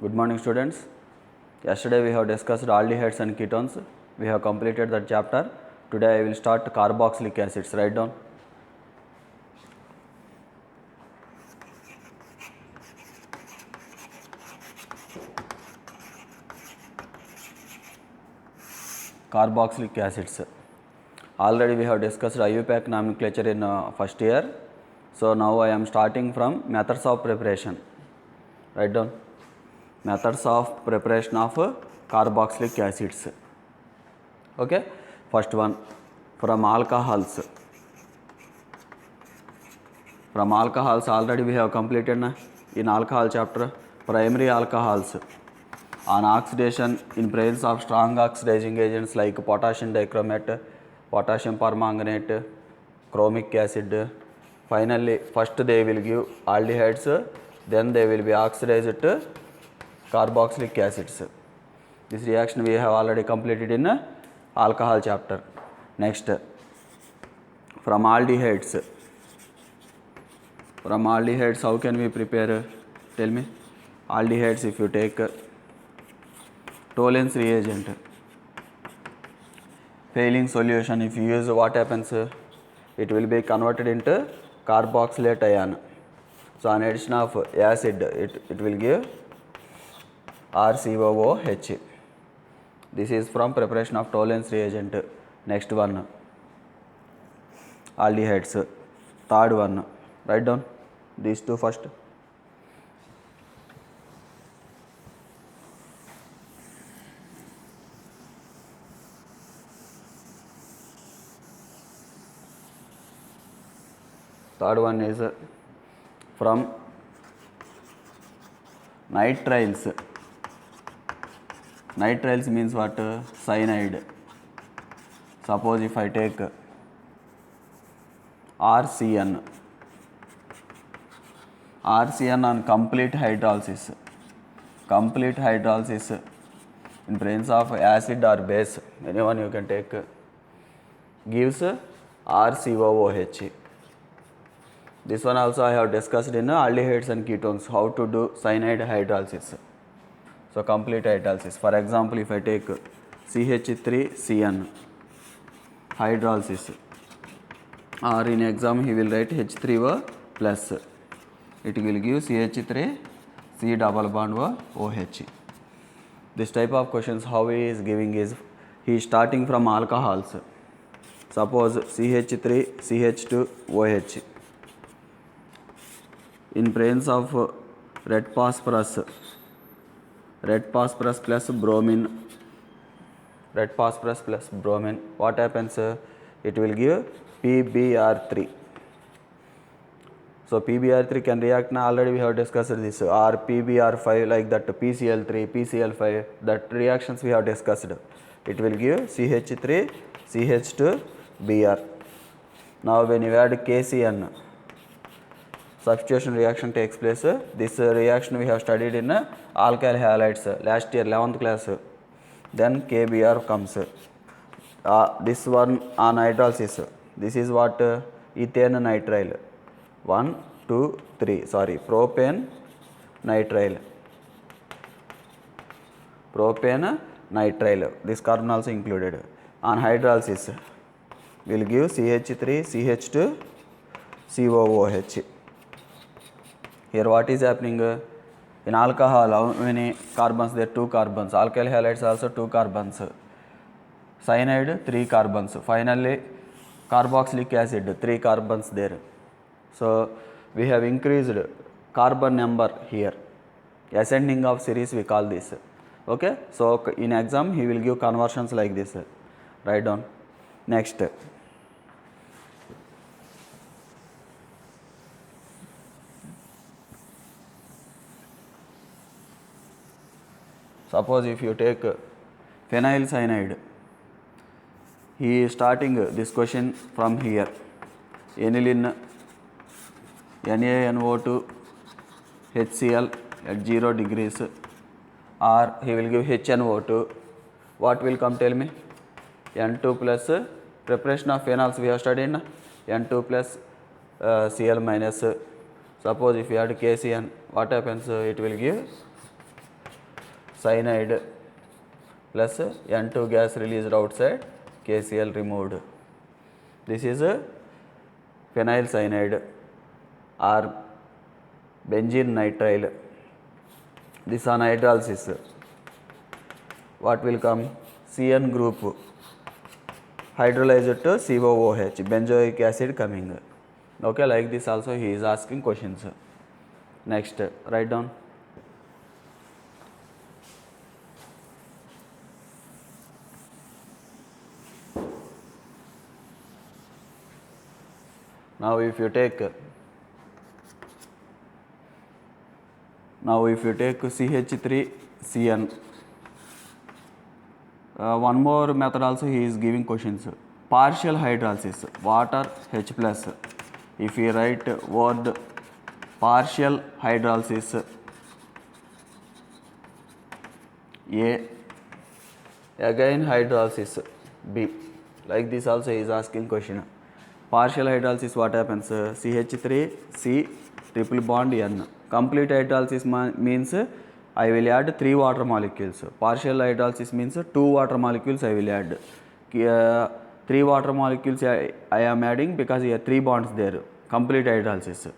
Good morning, students. Yesterday we have discussed aldehydes and ketones. We have completed that chapter. Today I will start carboxylic acids. Write down. Carboxylic acids. Already we have discussed IUPAC nomenclature in first year. So now I am starting from methods of preparation. Write down. Methods of preparation of carboxylic acids. Okay. First one, from alcohols. From alcohols already we have completed in alcohol chapter. Primary alcohols on oxidation in presence of strong oxidizing agents like potassium dichromate, potassium permanganate, chromic acid. Finally, first they will give aldehydes, then they will be oxidized to carboxylic acids. This reaction we have already completed in alcohol chapter. Next, from aldehydes. From aldehydes, how can we prepare? Tell me. Aldehydes, if you take Tollens reagent, failing solution, if you use, what happens? It will be converted into carboxylate ion. So on addition of acid, it will give RCOOH. This is from preparation of Tollens reagent. Next one, aldehydes. Third one, write down these two first. Third one is from nitriles. Nitriles means what? Cyanide. Suppose if I take RCN. RCN on complete hydrolysis. Complete hydrolysis in presence of acid or base, anyone you can take, gives RCOOH. This one also I have discussed in aldehydes and ketones, how to do cyanide hydrolysis. So complete hydrolysis. For example, if I take CH3CN hydrolysis, or in exam he will write H3O plus, it will give CH3 C double bond OH. This type of questions how he is giving is, he is starting from alcohols. Suppose CH3 CH2 OH. In presence of red phosphorus plus bromine, what happens? It will give PBr3. So PBr3 can react now, already we have discussed this, or PBr5 like that, PCl3, PCl5, that reactions we have discussed. It will give CH3 CH2 Br. Now when you add KCN, substitution reaction takes place. This reaction we have studied in alkyl halides last year 11th class. Then KBr comes. This one on hydrolysis, this is what? Ethane nitrile. 1, 2, 3, sorry, propane nitrile. This carbon also included. On hydrolysis, will give CH3 CH2 COOH. Here what is happening? In alcohol, how many carbons? There are 2 carbons. Alkyl halides also 2 carbons. Cyanide 3 carbons. Finally, carboxylic acid 3 carbons there. So we have increased carbon number here. Ascending of series we call this. Okay. So in exam he will give conversions like this. Write down. Next. Suppose if you take phenyl cyanide, he is starting this question from here. Aniline NaNO2 HCl at 0 degrees, or he will give HNO2. What will come? Tell me. N2 plus, preparation of phenols we have studied, N2 plus Cl minus. Suppose if you add KCN, what happens? It will give cyanide plus N2 gas released outside, KCl removed. This is phenyl cyanide or benzene nitrile. This on hydrolysis, what will come? CN group hydrolyzed to COOH, benzoic acid coming. Okay, like this also he is asking questions. Next, write down. Now if you take CH3CN, one more method also he is giving questions. Partial hydrolysis, water H plus. If you write word partial hydrolysis, A, again hydrolysis, B. Like this also he is asking question. Partial hydrolysis, what happens? CH3, C, triple bond N. Complete hydrolysis means I will add 3 water molecules. Partial hydrolysis means 2 water molecules I will add. 3 water molecules I am adding because here 3 bonds there. Complete hydrolysis.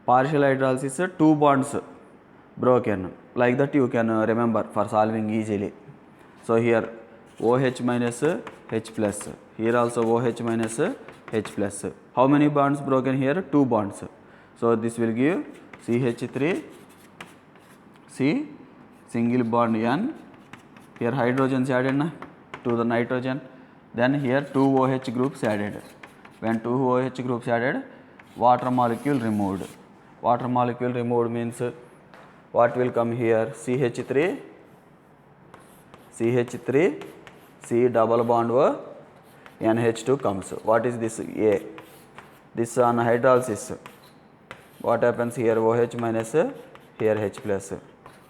Partial hydrolysis, 2 bonds broken. Like that you can remember for solving easily. So here OH minus H plus. Here also OH minus H plus. How many bonds broken here? 2 bonds. So this will give CH3, C, single bond N. Here hydrogens added to the nitrogen. Then here 2 OH groups added. When 2 OH groups added, water molecule removed. Water molecule removed means what will come here? CH3, C double bond O, NH2 comes. What is this? A. This on hydrolysis. What happens here? OH minus, here H plus.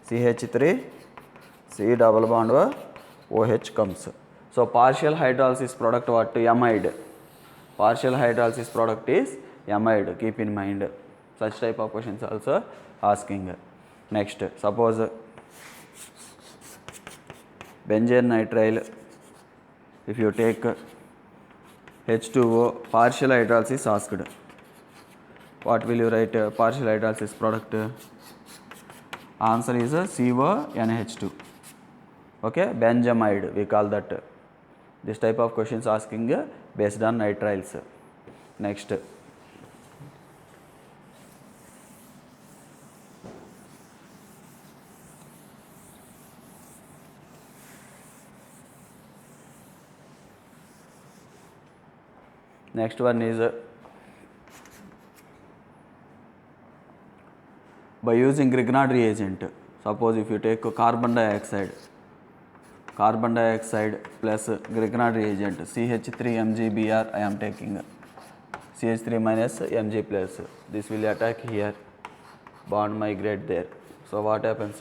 CH3, C double bond O, OH comes. So partial hydrolysis product what? Amide. Partial hydrolysis product is amide. Keep in mind. Such type of questions also asking. Next, suppose benzene nitrile. If you take H2O, partial hydrolysis asked. What will you write? Partial hydrolysis product? Answer is CONH2. Okay, benzamide we call that. This type of questions asking based on nitriles. Next, next one is by using Grignard reagent. Suppose if you take carbon dioxide plus Grignard reagent, CH3MgBr I am taking, CH3 minus Mg plus. This will attack here, bond migrate there. So what happens?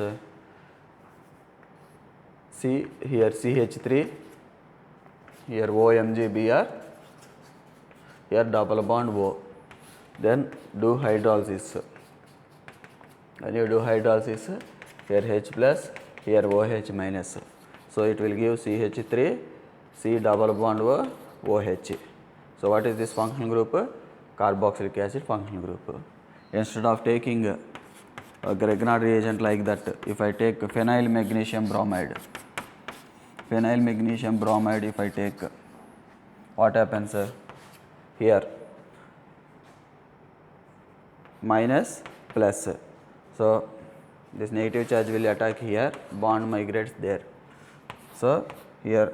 See here CH3, here OMgBr, here double bond O. Then do hydrolysis. When you do hydrolysis, here H plus, here OH minus. So it will give CH3, C double bond O, OH. So what is this functional group? Carboxylic acid functional group. Instead of taking a Grignard reagent like that, if I take phenyl magnesium bromide, if I take, what happens? Here minus plus. So this negative charge will attack here, bond migrates there. So here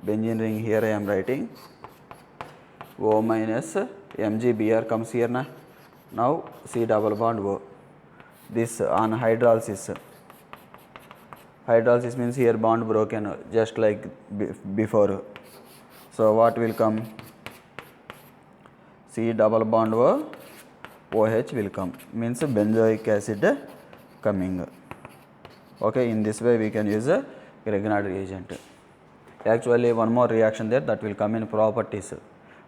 benzene ring, here I am writing O minus MgBr comes here na. Now C double bond O. This on hydrolysis. Hydrolysis means here bond broken just like before. So what will come? C double bond O, OH will come, means benzoic acid coming. Okay, in this way we can use a Grignard reagent. Actually one more reaction there that will come in properties.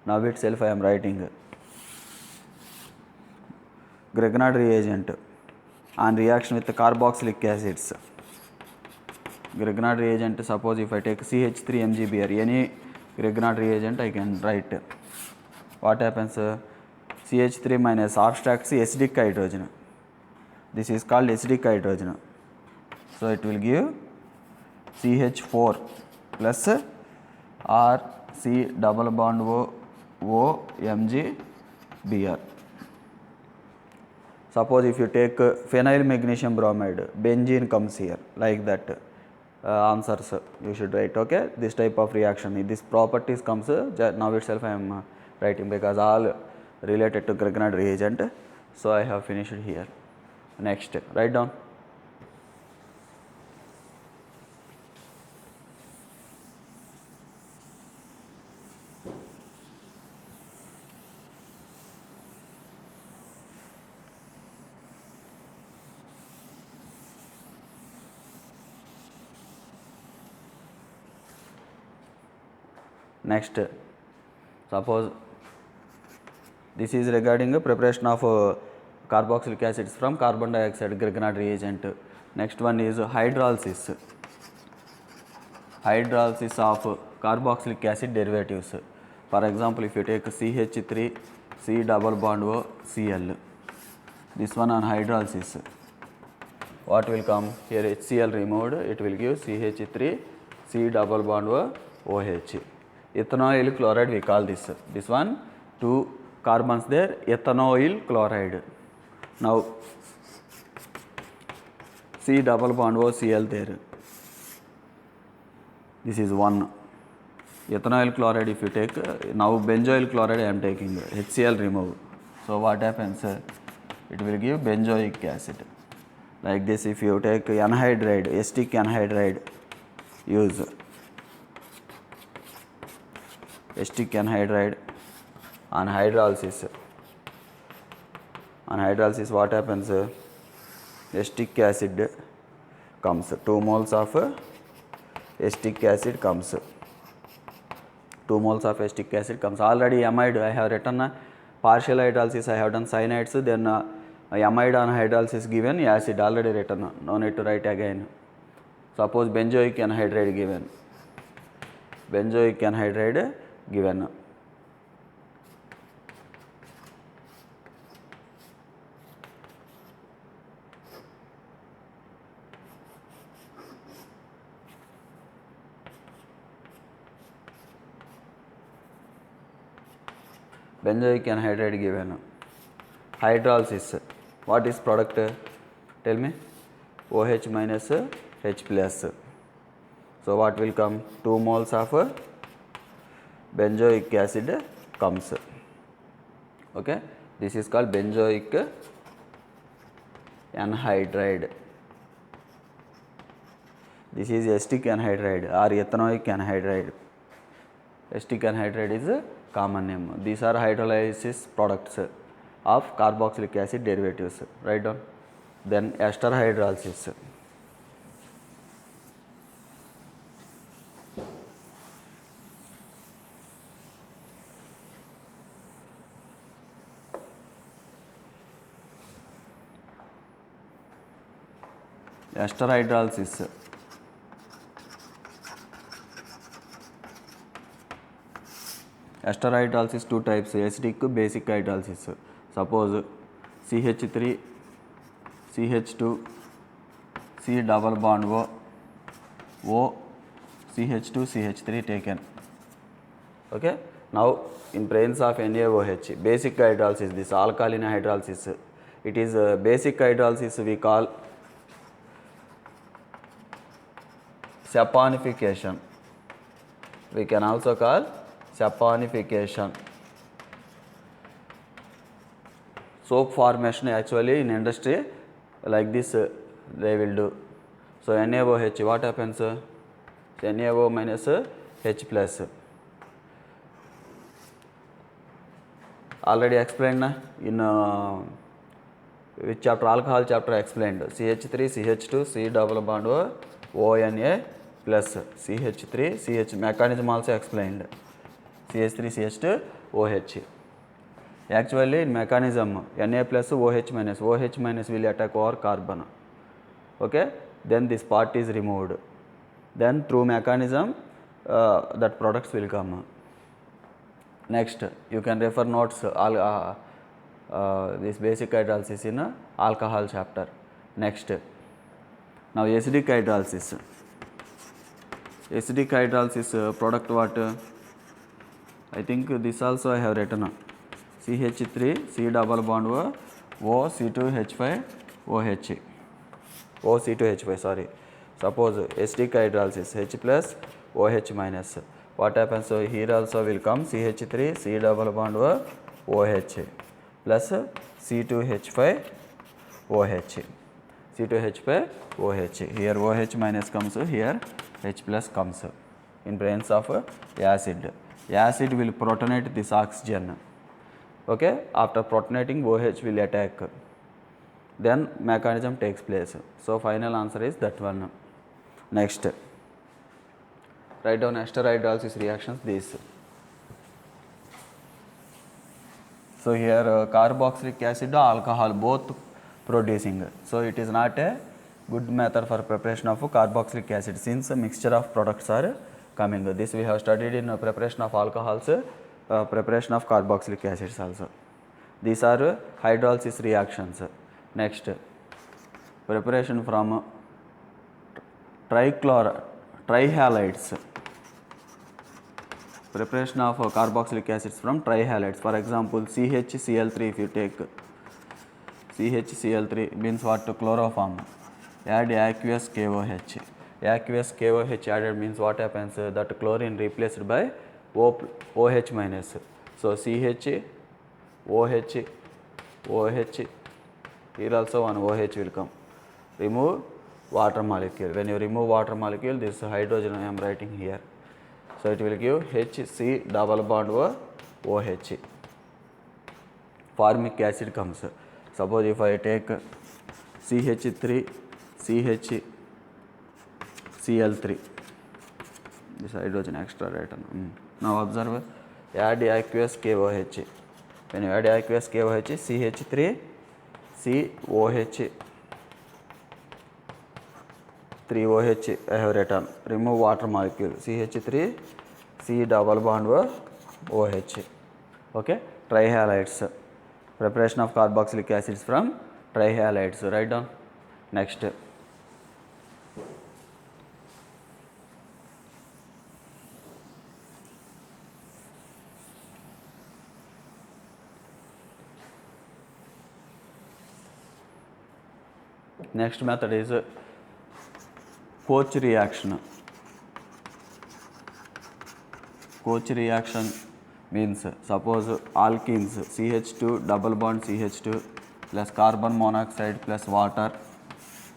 Now itself I am writing Grignard reagent. on reaction with the carboxylic acids. Grignard reagent, suppose if I take CH3MgBr, any Grignard reagent I can write. What happens? CH3 minus abstracts acidic hydrogen. This is called acidic hydrogen. So it will give CH4 plus or C double bond O MgBr. Suppose if you take phenyl magnesium bromide, benzene comes here, like that. Answers you should write, okay. This type of reaction, this properties comes, now itself I am writing because all related to Grignard reagent. So I have finished here. Next, write down. Next, suppose this is regarding the preparation of carboxylic acids from carbon dioxide Grignard reagent. Next one is hydrolysis. Hydrolysis of carboxylic acid derivatives. For example, if you take CH3, C double bond O, Cl. This one on hydrolysis. What will come? Here HCl removed, it will give CH3, C double bond O, OH. Ethanoyl chloride we call this. This one, 2 carbons there, ethanoyl chloride. Now C double bond O Cl there. This is 1. Ethanoyl chloride if you take, now benzoyl chloride I am taking, HCl remove. So what happens? It will give benzoic acid. Like this, if you take anhydride, acetic anhydride, use acetic anhydride on hydrolysis. On hydrolysis what happens? Acetic acid comes, 2 moles of acetic acid comes. 2 moles of acetic acid comes. Already amide I have written partial hydrolysis, I have done cyanides, then amide on hydrolysis given acid already written, no need to write again. Suppose benzoic anhydride given. Benzoic anhydride given. Benzoic anhydride given. Hydrolysis. What is product? Tell me. OH minus H plus. So what will come? 2 moles of benzoic acid comes. Okay. This is called benzoic anhydride. This is acetic anhydride or ethanoic anhydride. Acetic anhydride is a common name. These are hydrolysis products of carboxylic acid derivatives. Write down. Then ester hydrolysis. Ester hydrolysis. Ester hydrolysis 2 types, acidic, basic hydrolysis. Suppose CH3, CH2, C double bond O, CH2, CH3 taken. Okay. Now in presence of NaOH, basic hydrolysis, this alkaline hydrolysis, it is basic hydrolysis we call saponification. We can also call saponification. Soap formation actually in industry like this they will do. So NaOH, what happens? NaO minus H plus. Already explained in which chapter? Alcohol chapter explained. CH3, CH2, C double bond ONA plus CH3, CH mechanism also explained. CH3, CH2, OH. Actually in mechanism Na plus OH minus will attack over carbon. Okay, then this part is removed, then through mechanism that products will come. Next you can refer notes this basic hydrolysis in alcohol chapter. Next, now acidic hydrolysis. Acidic hydrolysis product what? I think this also I have written CH3 C double bond O C2H5 OH. O C2H5, sorry. Suppose acidic hydrolysis H plus OH minus. What happens? So here also will come CH3 C double bond OH plus C2H5 OH. C2H5 OH. Here OH minus comes, here H plus comes. In presence of acid. Acid will protonate this oxygen. Okay, after protonating OH will attack. Then mechanism takes place. So final answer is that one. Next, write down ester hydrolysis reactions these. So here carboxylic acid alcohol both producing. So it is not a good method for preparation of carboxylic acid since a mixture of products are coming. This we have studied in preparation of alcohols, preparation of carboxylic acids also. These are hydrolysis reactions. Next, preparation from trihalides. Preparation of carboxylic acids from trihalides. For example, CHCl3, if you take CHCl3 means what? Chloroform. Add aqueous KOH. Aqueous KOH added means what happens? That chlorine replaced by OH minus. So CH, OH, OH. Here also one OH will come. Remove water molecule. When you remove water molecule, this hydrogen I am writing here. So it will give HC double bond OH. Formic acid comes. Suppose if I take CH3 CHCl3, this hydrogen extra written. Now observe, add aqueous KOH. When you add aqueous KOH, CH3 COH 3OH I have written. Remove water molecule, CH3 C double bond OH. Okay, trihalides. Preparation of carboxylic acids from trihalides. Write down. Next, next method is Koch reaction. Koch reaction means suppose alkenes CH2 double bond CH2 plus carbon monoxide plus water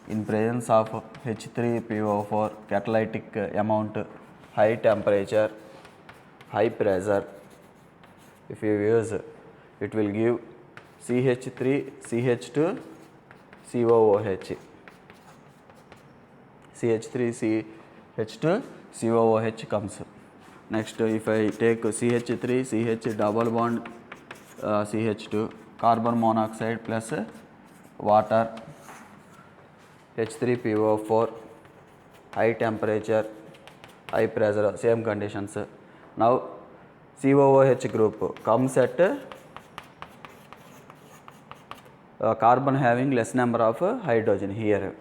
in presence of H3PO4 catalytic amount, high temperature, high pressure. If you use, it will give CH3 CH2 COOH. CH3 CH2 COOH comes. Next, if I take CH3 CH double bond CH2 carbon monoxide plus water H3PO4 high temperature, high pressure, same conditions. Now COOH group comes at carbon having less number of hydrogen here.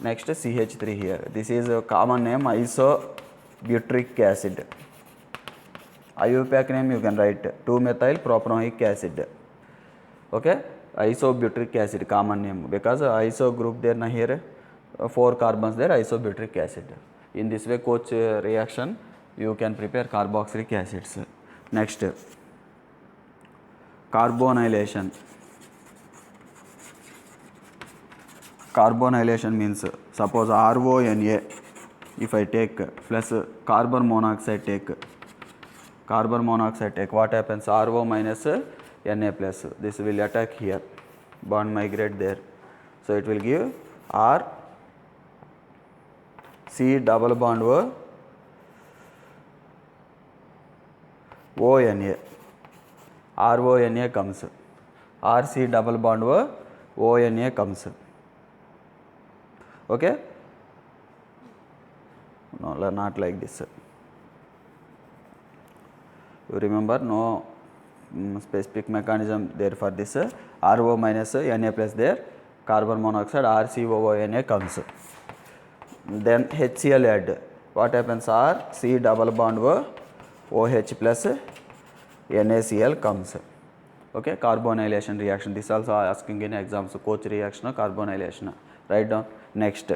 Next CH3 here. This is a common name isobutyric acid. IUPAC name you can write 2-methyl propanoic acid. Okay, isobutyric acid common name because iso group there na here 4 carbons there, isobutyric acid. In this way Koch reaction you can prepare carboxylic acids. Next, carbonylation. Carbonylation means suppose RONA if I take plus carbon monoxide take, what happens? RO minus Na plus, this will attack here, bond migrate there. So it will give R C double bond ONA. RONA comes. RC double bond ONA comes. Okay? No, not like this. You remember, no specific mechanism there for this. RO minus Na plus there, carbon monoxide RCOONA comes. Then HCl add. What happens? C double bond OH plus NaCl comes. Okay, carbonylation reaction. This also asking in exams. Koch reaction or carbonylation. Write down. Next.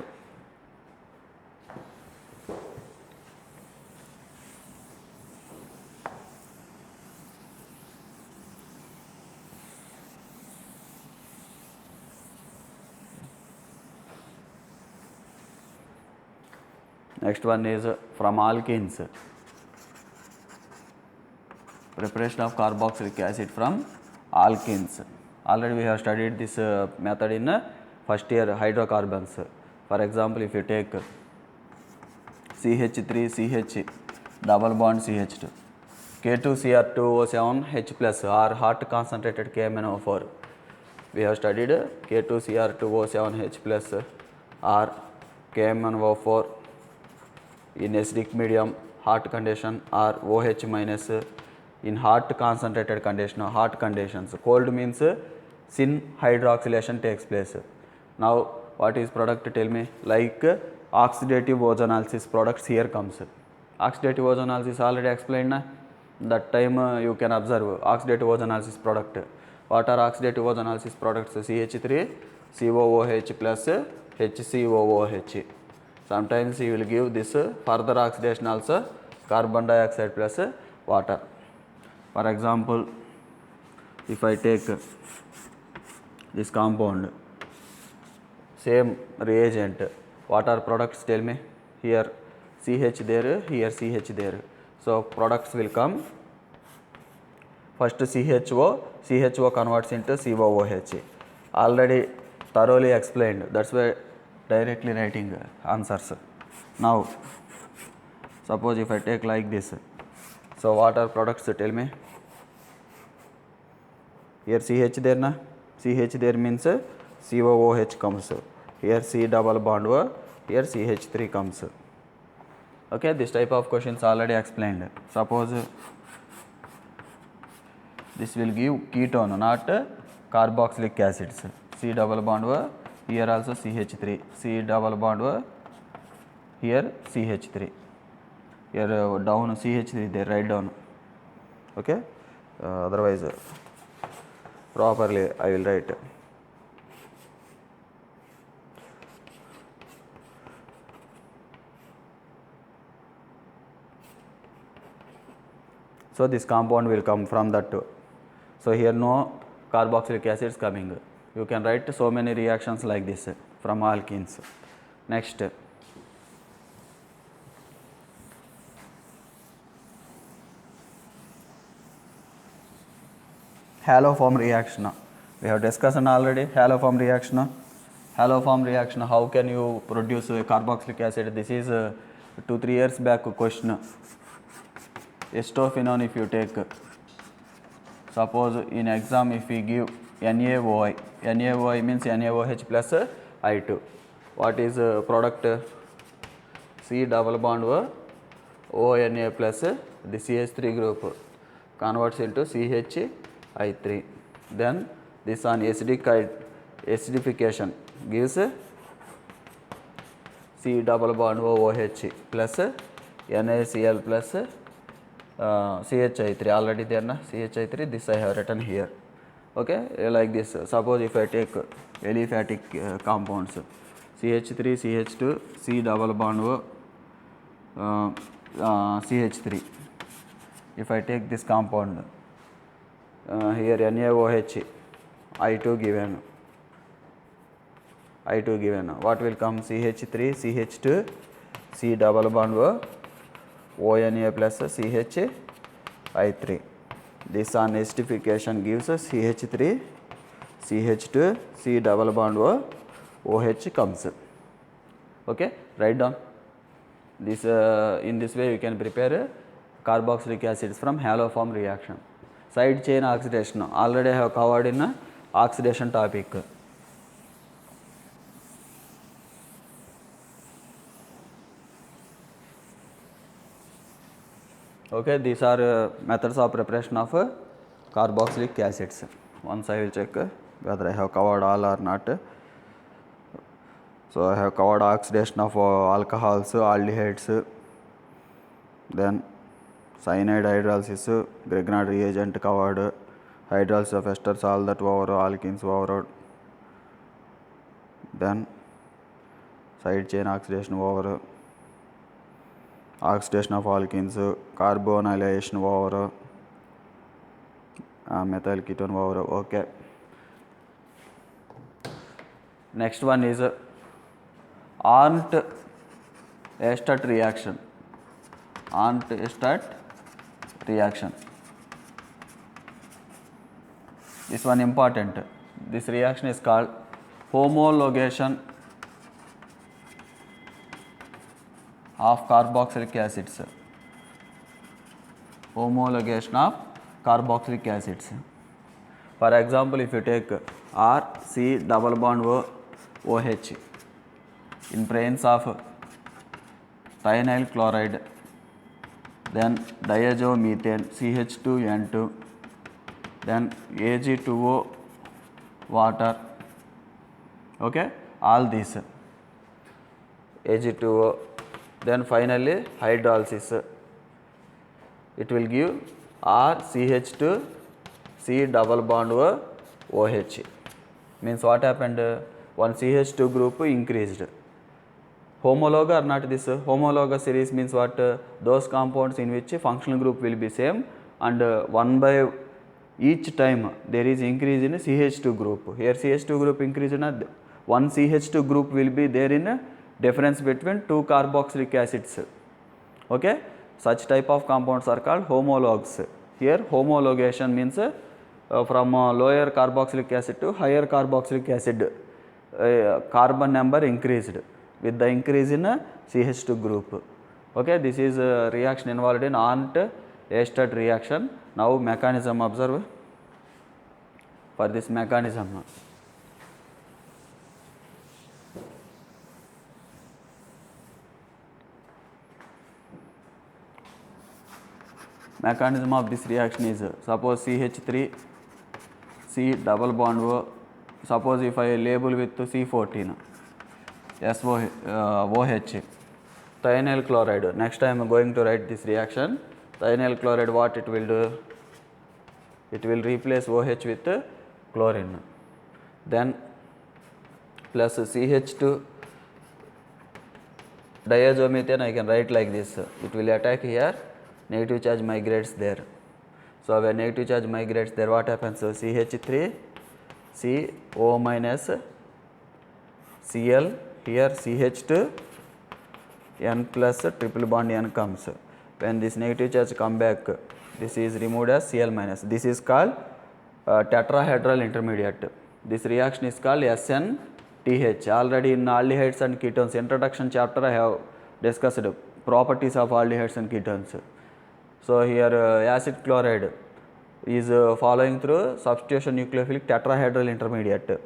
Next one is from alkenes. Preparation of carboxylic acid from alkenes. Already we have studied this method in first year hydrocarbons. For example, if you take CH3CH double bond CH2, K2Cr2O7H plus or hot concentrated KMnO4. We have studied K2Cr2O7H plus or KMnO4 in acidic medium, hot condition, or OH minus in hot concentrated condition, hot conditions. Cold means syn hydroxylation takes place. Now what is product, tell me? Like oxidative ozonolysis products here comes. Oxidative ozonolysis already explained na? That time you can observe oxidative ozonolysis product. What are oxidative ozonolysis products? CH3 COOH plus HCOOH. Sometimes you will give this further oxidation also, carbon dioxide plus water. For example, if I take this compound, same reagent, what are products, tell me? Here CH there, here CH there. So products will come. First CHO converts into COOH. Already thoroughly explained. That's why directly writing answers. Now suppose if I take like this, so what are products, tell me? Here CH there na, CH there means COOH comes. Here C double bond here CH3 comes. Okay, this type of questions already explained. Suppose this will give ketone, not carboxylic acids. C double bond here also CH3, C double bond here CH3. Here down CH3 there, write down. Okay, otherwise properly I will write. So this compound will come from that too. So here no carboxylic acids coming. You can write so many reactions like this from alkenes. Next, haloform reaction. We have discussed already haloform reaction. Haloform reaction, how can you produce carboxylic acid? This is 2-3 years back question. Acetophenone if you take, suppose in exam if we give NaOI, NaOI means NaOH plus I2. What is product? C double bond ONA plus the CH3 group converts into CHI3. Then this on acidification gives C double bond OH plus NaCl plus CHI3 already there na, CHI3, this I have written here. Okay, like this. Suppose if I take aliphatic compounds, CH3 CH2 C double bond CH3. If I take this compound, here NaOH I2 given, what will come? CH3 CH2 C double bond ONA plus CHI3. This on acidification gives us CH3 CH2 C double bond OH comes. Okay, write down. This in this way you can prepare carboxylic acids from haloform reaction. Side chain oxidation, already I have covered in a oxidation topic. Okay, these are methods of preparation of carboxylic acids. Once I will check whether I have covered all or not. So I have covered oxidation of alcohols, aldehydes, then cyanide hydrolysis, Grignard reagent covered, hydrolysis of ester salt, that over, alkenes over, then side chain oxidation over, oxidation of alkenes, carbonylation over, methyl ketone over. Okay. Next one is Arndt-Estert reaction. Arndt-Estert reaction. This one important. This reaction is called homologation of carboxylic acids. Homologation of carboxylic acids. For example, if you take R, C double bond O, OH in presence of thionyl chloride, then diazomethane CH2N2, then Ag2O water, okay, all these Ag2O, then finally hydrolysis, it will give RCH2 C double bond O OH. Means what happened? One CH2 group increased. Homolog or not this? Homologous series means what? Those compounds in which functional group will be same, and one by each time there is increase in CH2 group. Here CH2 group increase in one CH2 group will be there in difference between two carboxylic acids. Okay, such type of compounds are called homologs. Here homologation means from lower carboxylic acid to higher carboxylic acid, carbon number increased with the increase in CH2 group. Okay, this is a reaction involved in Arndt-Estert reaction. Now mechanism observe. For this mechanism, mechanism of this reaction is, suppose CH3 C double bond O, suppose if I label with C14 OH, thionyl chloride. Next I am going to write this reaction. Thionyl chloride, what it will do? It will replace OH with chlorine. Then plus CH2 diazomethane, I can write like this. It will attack here, negative charge migrates there. So when negative charge migrates there, what happens? So CH3 CO minus Cl, here CH2 N plus triple bond N comes. When this negative charge come back, this is removed as Cl minus. This is called tetrahedral intermediate. This reaction is called SNTH. Already in aldehydes and ketones introduction chapter I have discussed properties of aldehydes and ketones. So here acid chloride is following through substitution nucleophilic tetrahedral intermediate.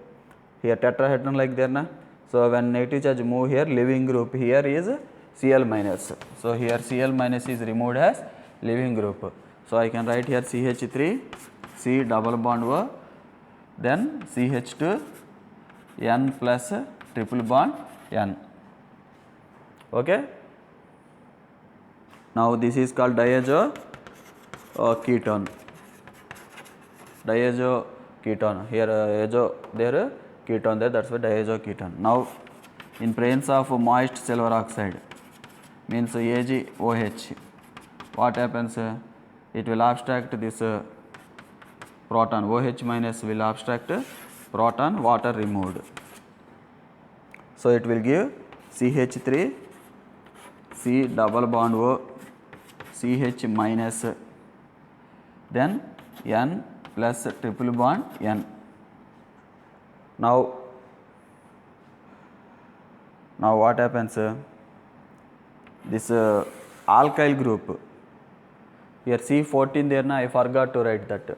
Here tetrahedron like there na. So when negative charge move here, leaving group here is Cl minus. So here Cl minus is removed as leaving group. So I can write here CH3 C double bond O, then CH2 N plus triple bond N. Okay. Now this is called diazo ketone. Diazo ketone. Here azo there, ketone there. That's why diazo ketone. Now in presence of moist silver oxide, means AgOH, what happens? It will abstract this proton. OH minus will abstract proton, water removed. So it will give CH3 C double bond O CH minus, then N plus triple bond N. Now what happens? This alkyl group Here C14 there, na, I forgot to write that.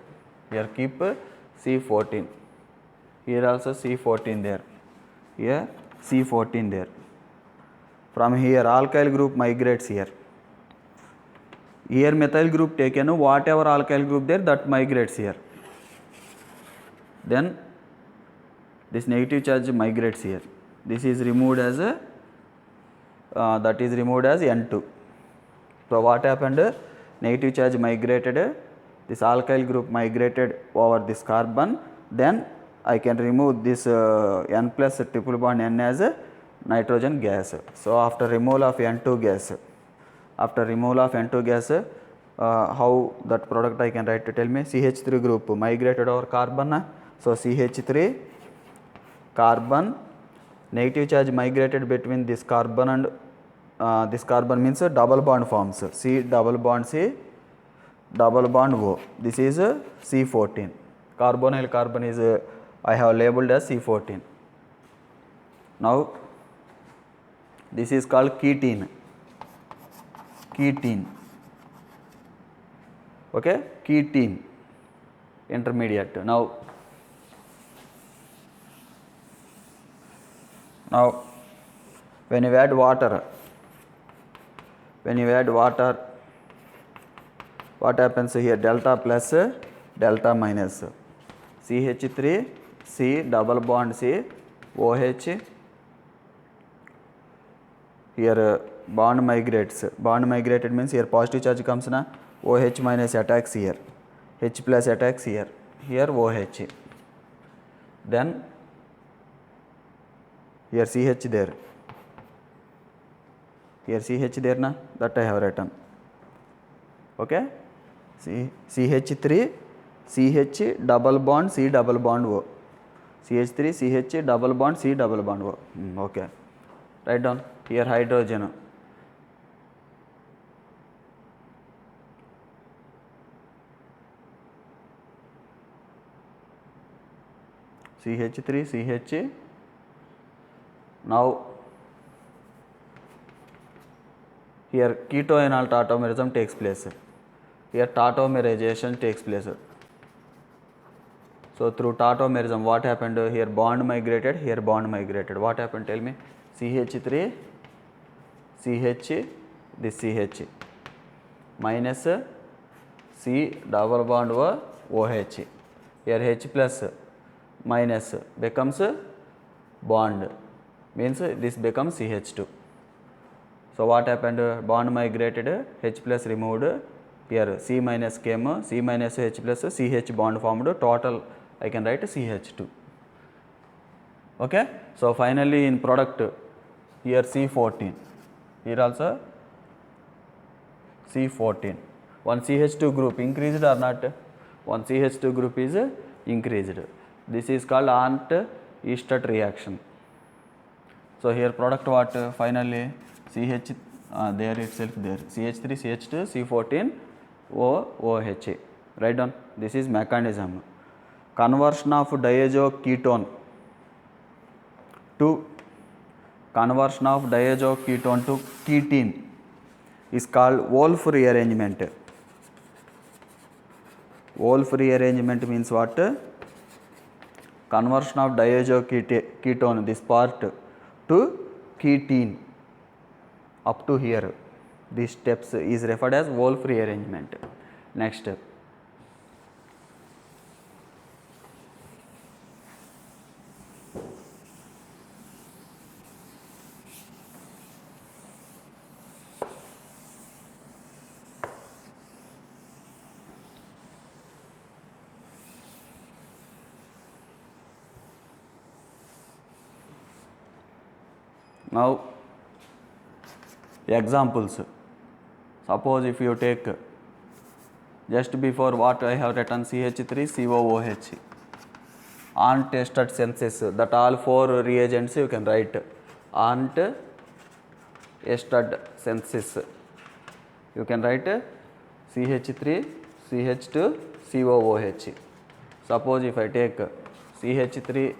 Here keep C14. Here also C14 there. Here C14 there. From here alkyl group migrates here. Here methyl group taken, whatever alkyl group there, that migrates here. Then this negative charge migrates here. This is removed as that is removed as N2. So what happened? Negative charge migrated, this alkyl group migrated over this carbon, then I can remove this N plus triple bond N as a nitrogen gas. So after removal of N2 gas, how that product I can write to tell me? CH3 group migrated over carbon, so CH3 carbon, negative charge migrated between this carbon and this carbon means double bond forms, C double bond C double bond O. This is C14. Carbonyl carbon is I have labeled as C14. Now this is called ketene. Okay, ketene intermediate. Now when you add water, what happens here? Delta plus delta minus, CH3 C double bond C OH. Here bond migrates. Bond migrated means here positive charge comes na, OH minus attacks here, H plus attacks here, OH. Then here CH there. Here CH there na, that I have written. Okay, CH3 CH double bond C double bond O. CH3 CH double bond C double bond O. Okay, write down. Here hydrogen. CH3 CH. Now here ketoenol tautomerism takes place. Here tautomerization takes place. So through tautomerism, what happened? Here bond migrated, here bond migrated. What happened? Tell me. CH3 CH, this CH minus C double bond OH. Here H plus minus becomes bond, means this becomes CH2. So what happened? Bond migrated, H plus removed, here C minus came, C minus H plus CH bond formed, total I can write CH2. Okay. So finally in product, here C14, here also C14. One CH2 group increased or not? One CH2 group is increased. This is called Arndt-Istad reaction. So here product what? Finally CH there itself there, CH3 CH2 C14 OH. Write down. This is mechanism. Conversion of diazo ketone to ketene is called Wolff rearrangement. Wolff rearrangement means what? Conversion of diazo ketone, this part, to ketene. Up to here, these steps is referred as Wolff rearrangement. Next step. Now examples. Suppose if you take just before what I have written CH3COOH, Arndt-Istad synthesis, that all four reagents you can write. Arndt-Istad synthesis, you can write CH3 CH2 COOH. Suppose if I take CH3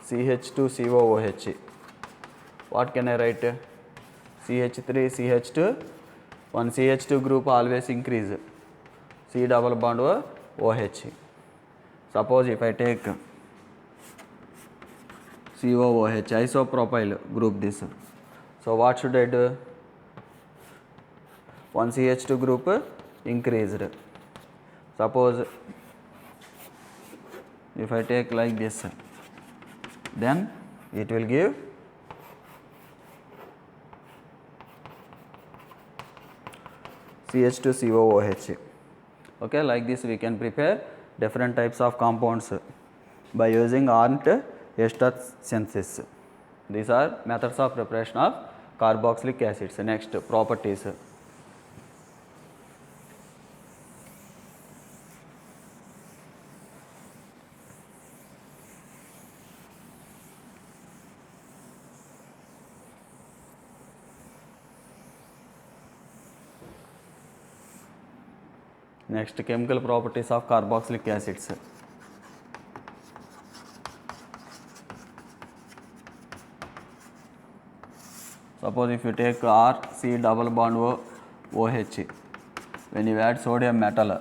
CH2 COOH, what can I write? CH3 CH2, one CH2 group always increase. C double bond O, OH. Suppose if I take COOH, isopropyl group this. So what should I do? One CH2 group increased. Suppose if I take like this, then it will give CH2COOH. Okay, like this we can prepare different types of compounds by using Arndt-Weierstrass synthesis. These are methods of preparation of carboxylic acids. Next, properties. Next, chemical properties of carboxylic acids. Suppose if you take RC double bond OH, when you add sodium metal,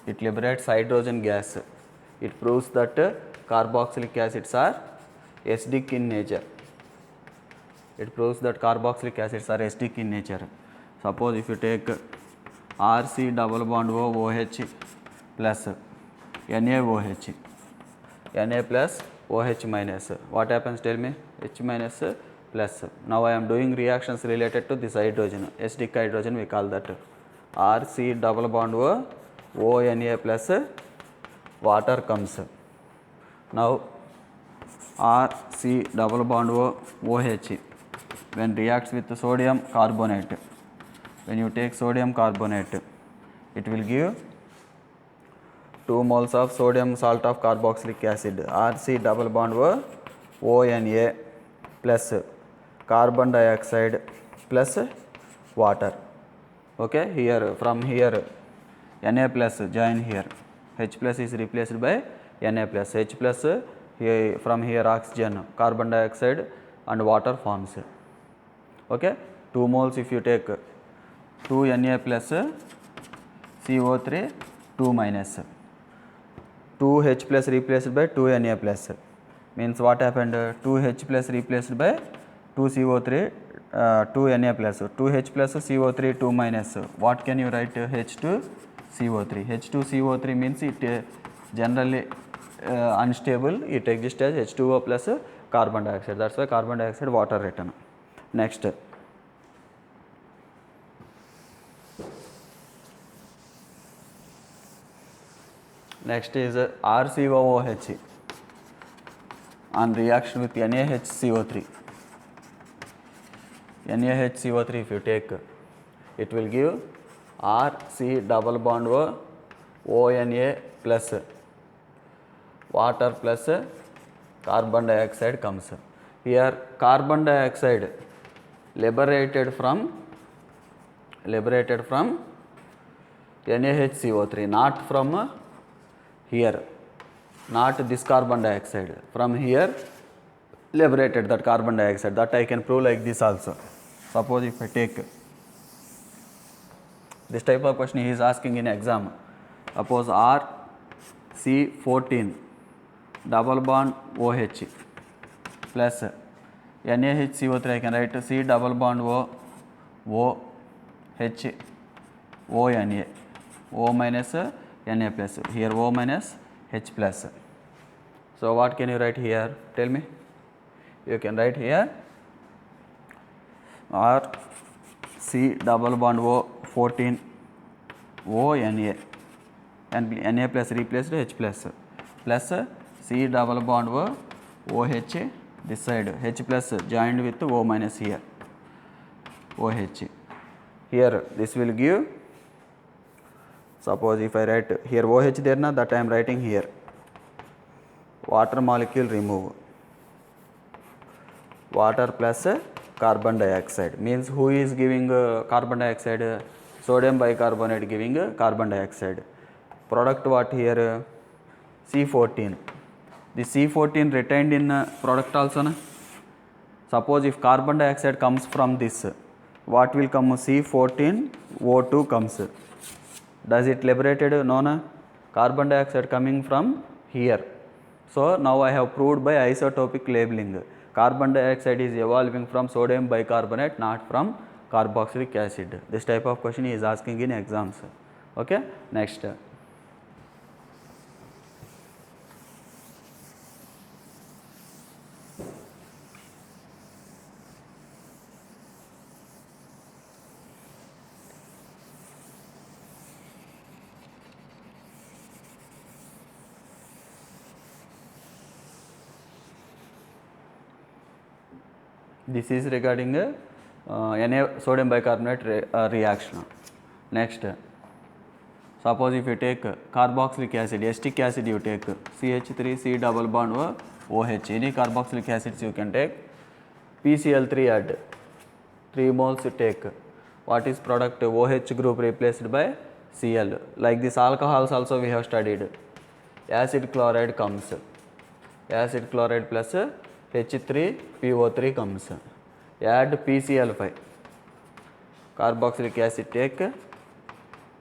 it liberates hydrogen gas. It proves that carboxylic acids are acidic in nature. It proves that carboxylic acids are acidic in nature. Suppose if you take RC double bond OH plus NaOH, Na plus OH minus. What happens? Tell me. H minus plus. Now I am doing reactions related to this hydrogen, acidic hydrogen we call that. RC double bond ONA plus water comes. Now RC double bond OH when reacts with sodium carbonate. When you take sodium carbonate, it will give 2 moles of sodium salt of carboxylic acid, RC double bond ONA plus carbon dioxide plus water. Okay, here from here Na plus join here, H plus is replaced by Na plus, H plus here, from here oxygen, carbon dioxide and water forms. Okay, 2 moles if you take 2 Na plus CO3 2 minus, 2 H plus replaced by 2 Na plus, means what happened? 2 H plus replaced by 2 CO3 2 Na plus, 2 H plus CO3 2 minus. What can you write? H2 CO3. H2 CO3 means it generally unstable, it exists as H2O plus carbon dioxide. That's why carbon dioxide water written. Next, next is RCOOH on reaction with NaHCO3. NaHCO3 if you take, it will give RC double bond ONA plus water plus carbon dioxide comes. Here carbon dioxide liberated from NaHCO3, not from here, not this carbon dioxide, from here liberated that carbon dioxide. That I can prove like this also. Suppose if I take this type of question he is asking in exam. Suppose RC14 double bond OH plus NaHCO3, I can write C double bond OH ONA, O minus Na plus, here O minus H plus. So what can you write here? Tell me. You can write here RC double bond O14 ONA and Na plus replaced H plus C double bond OH this side, H plus joined with O minus here, OH. Here this will give, suppose if I write here OH there na, that I am writing here, water molecule remove, water plus carbon dioxide, means who is giving carbon dioxide? Sodium bicarbonate giving carbon dioxide. Product what here? C14. The C14 retained in product also na? Suppose if carbon dioxide comes from this, what will come? C14 O2 comes. Does it liberated? No, no. Carbon dioxide coming from here. So now I have proved by isotopic labeling. Carbon dioxide is evolving from sodium bicarbonate, not from carboxylic acid. This type of question is asking in exams. Okay, next. This is regarding Na sodium bicarbonate reaction. Next, suppose if you take carboxylic acid, acetic acid you take CH3 C double bond OH, any carboxylic acids you can take, PCl3 add, 3 moles take. What is product? OH group replaced by Cl. Like this alcohols also we have studied. Acid chloride comes. Acid chloride plus H3PO3 comes. Add PCl5. Carboxylic acid take,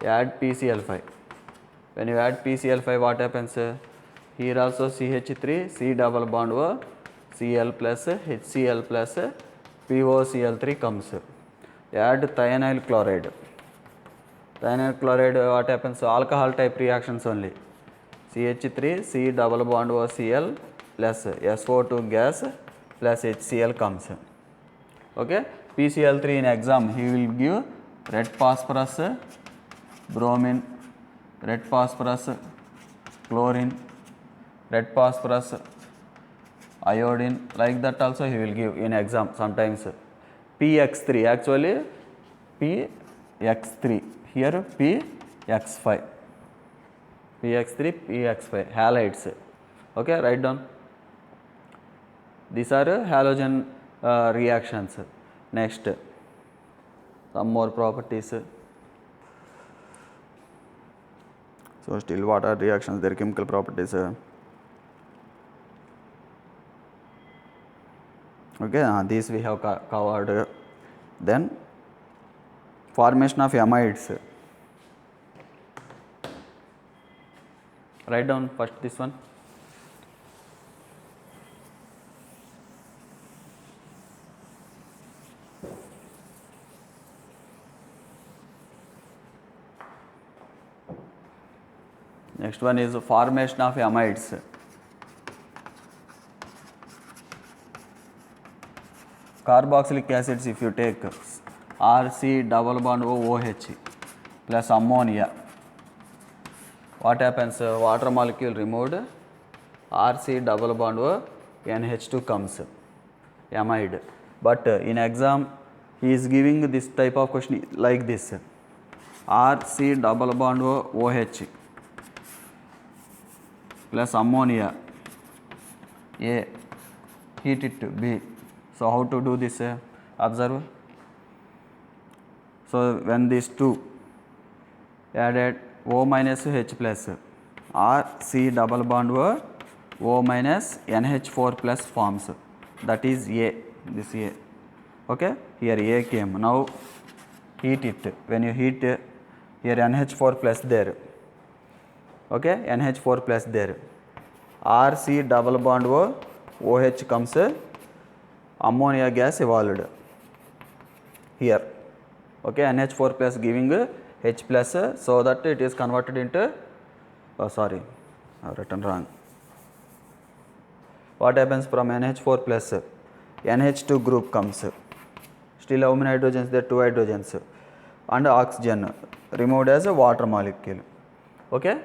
add PCl5. When you add PCl5, what happens? Here also CH3 C double bond O Cl plus HCl plus POCl3 comes. Add thionyl chloride. Thionyl chloride, what happens? Alcohol type reactions only. CH3 C double bond O Cl plus SO2 gas plus HCl comes. Okay, PCl3 in exam he will give red phosphorus, bromine, red phosphorus, chlorine, red phosphorus, iodine, like that also he will give in exam sometimes. PX3, actually PX3, here PX5, PX3, PX5, halides. Okay, write down. These are halogen reactions. Next, some more properties. So still what are reactions, their chemical properties? Okay, these we have covered. Then formation of amides. Write down first this one. Next one is formation of amides. Carboxylic acids if you take RC double bond OH plus ammonia, what happens? Water molecule removed, RC double bond O NH2 comes, amide. But in exam he is giving this type of question like this, RC double bond OH plus ammonia A, heat it to B. So how to do this? Observe. So when these two added O minus H plus, RC double bond O minus NH4 plus forms, that is A, this A. Okay, here A came. Now heat it. When you heat, here NH4 plus there. Okay, NH4 plus there. RC double bond OH comes, ammonia gas evolved here. Okay, NH4 plus giving H plus, so that it is converted into, sorry, I have written wrong. What happens from NH4 plus? NH2 group comes. Still how many hydrogens? There 2 hydrogens and oxygen removed as a water molecule. Okay,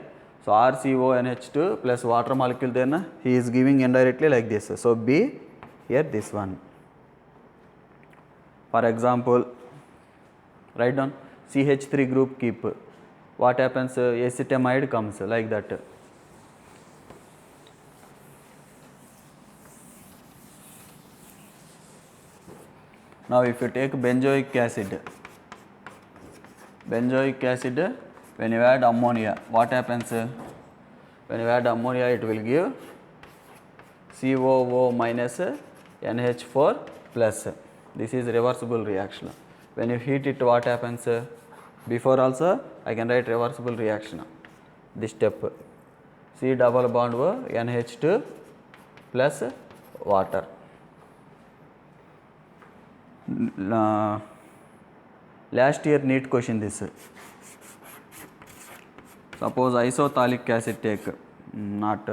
so RCONH2 plus water molecule, then he is giving indirectly like this. So B, here this one. For example, write down CH3 group keep. What happens? Acetamide comes like that. Now if you take benzoic acid, when you add ammonia, what happens? When you add ammonia, it will give COO minus NH4 plus. This is reversible reaction. When you heat it, what happens? Before also I can write reversible reaction. This step C double bond O NH2 plus water. Last year NEET question this. Suppose isothalic acid take, not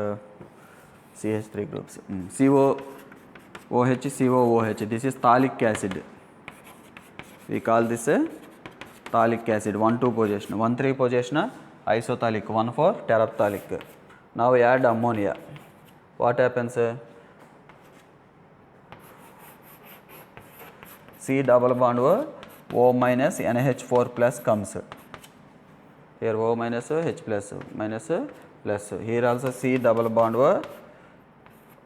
CH3 groups, COOH, COOH. This is thalic acid. We call this a thalic acid. 1,2 position, 1,3 position isothalic, 1,4 terephthalic. Now we add ammonia. What happens? C double bond O minus NH4 plus comes. Here O minus H plus minus plus. Here also C double bond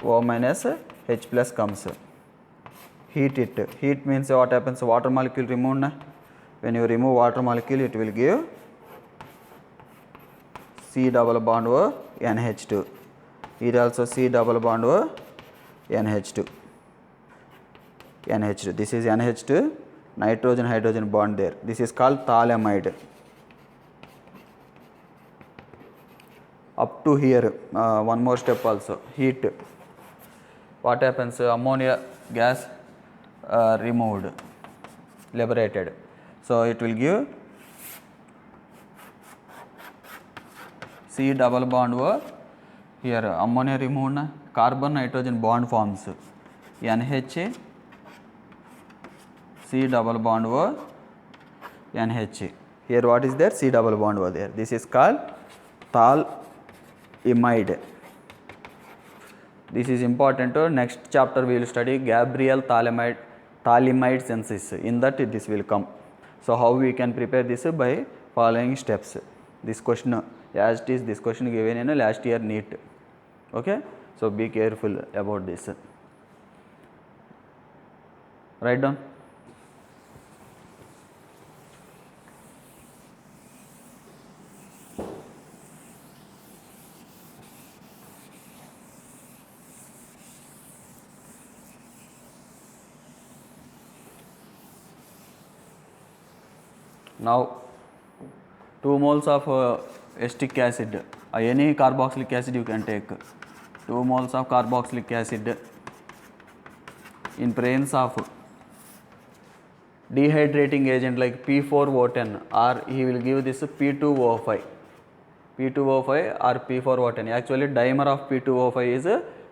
O minus H plus comes. Heat it. Heat means what happens? Water molecule removed. When you remove water molecule, it will give C double bond O NH2. Here also C double bond O NH2. NH2. This is NH2, nitrogen hydrogen bond there. This is called thalamide. Up to here, one more step also, heat. What happens? Ammonia gas removed, liberated. So it will give C double bond O. Here ammonia removed, carbon nitrogen bond forms. NH C double bond O NH. Here what is there? C double bond O there. This is called thalamide. This is important. Next chapter we will study Gabriel thalamide synthesis. In that this will come. So how we can prepare this? By following steps. This question, as it is, this question given in a last year NEET. Okay. So be careful about this. Write down. Now 2 moles of acetic acid, any carboxylic acid you can take. 2 moles of carboxylic acid in presence of dehydrating agent like P4O10, or he will give this P2O5. P2O5 or P4O10. Actually dimer of P2O5 is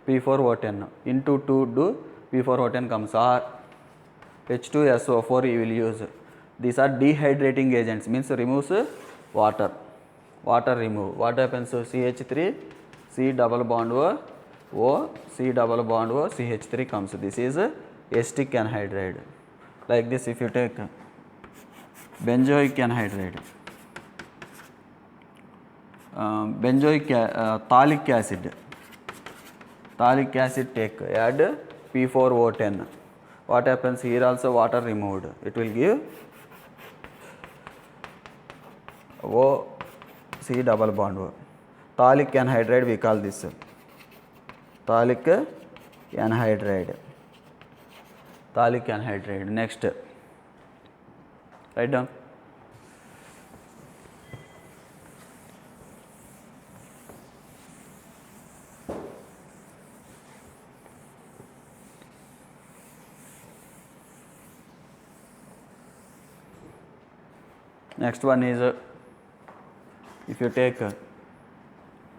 P4O10. Into 2 do P4O10 comes, or H2SO4 you will use. These are dehydrating agents, means removes water. Water remove. What happens? CH3, C double bond O, C double bond O, CH3 comes. This is acetic anhydride. Like this, if you take benzoic anhydride, thalic acid. Thalic acid take, add P4O10. What happens? Here also water removed. It will give O C double bond O. Thalic anhydride we call this. Thalic anhydride. Thalic anhydride. Next. Write down. Next one is, if you take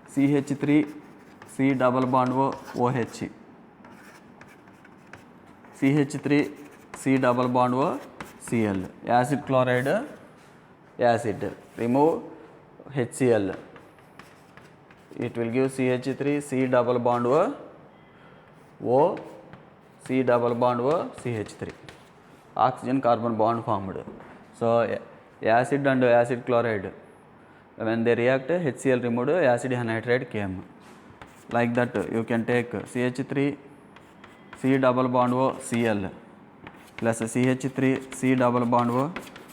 CH3 C double bond O OH, CH3 C double bond O Cl, acid chloride acid, remove HCl, it will give CH3 C double bond O C double bond O CH3, oxygen carbon bond formed. So acid and acid chloride, when they react, HCl removed, acid anhydride came. Like that you can take CH3 C double bond O Cl plus CH3 C double bond O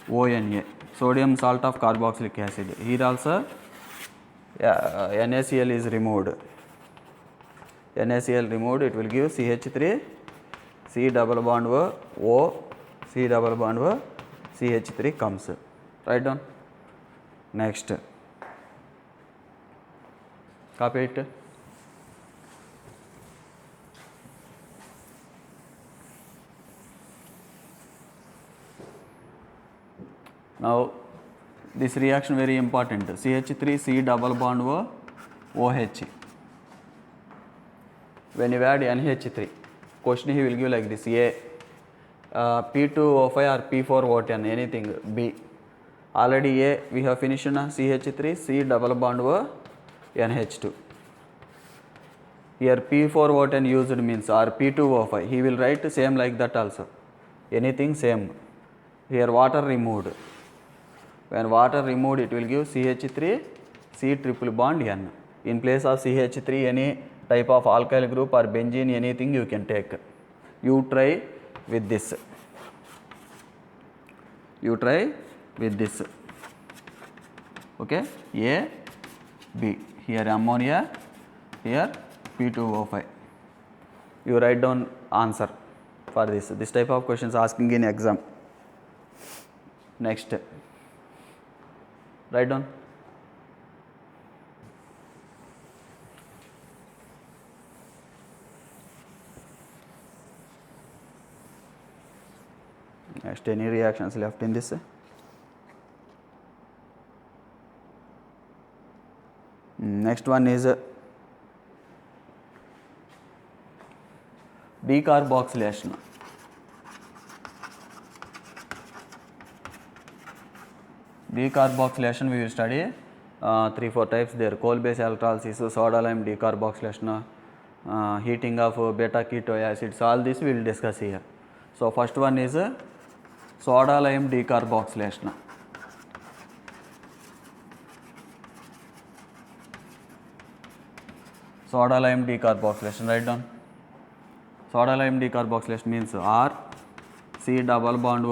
ONA, sodium salt of carboxylic acid. Here also NaCl is removed. NaCl removed, it will give CH3 C double bond O C double bond O CH3 comes. Write down. Next, copy it. Now this reaction very important. CH3 C double bond OH. When you add NH3, question he will give like this: A P2O5 or P4O10, anything. B, already A we have finished na, CH3 C double bond NH2. Here P4O10 used means, or P2O5, he will write same like that also, anything same. Here water removed. When water removed, it will give CH3 C triple bond N. In place of CH3, any type of alkyl group or benzene, anything you can take. You try with this. You try with this. Okay? A, B. Here ammonia, here P2O5. You write down answer for this. This type of questions asking in exam. Next. Write down. Next, any reactions left in this? Next one is decarboxylation. Decarboxylation we will study 3-4 types there: coal base electrolysis, soda lime decarboxylation, heating of beta keto acids. All this we will discuss here. So first one is soda lime decarboxylation. Soda lime decarboxylation, write down. Soda lime decarboxylation means R C double bond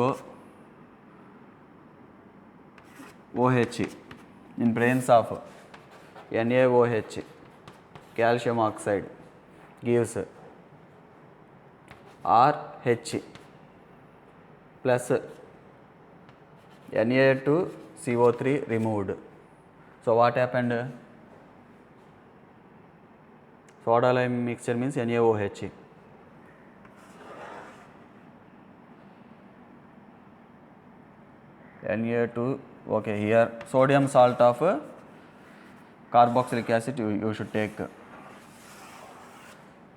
OH in presence of NaOH, calcium oxide, gives RH plus Na2CO3 removed. So what happened? Soda lime mixture means NaOH. Na2, okay, here sodium salt of carboxylic acid you should take.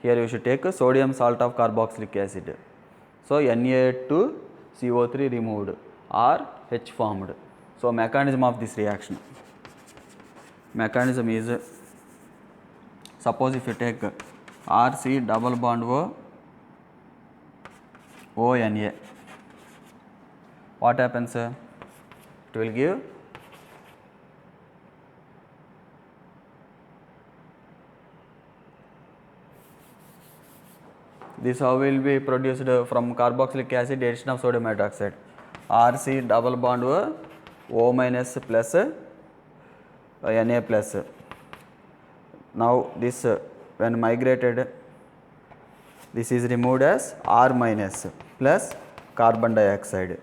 Here you should take sodium salt of carboxylic acid. So Na2CO3 removed or H formed. So mechanism of this reaction. Mechanism is, suppose if you take RC double bond ONA, what happens? It will give this. How will be produced from carboxylic acid addition of sodium hydroxide? RC double bond O minus plus Na plus. Now this when migrated, this is removed as R minus plus carbon dioxide.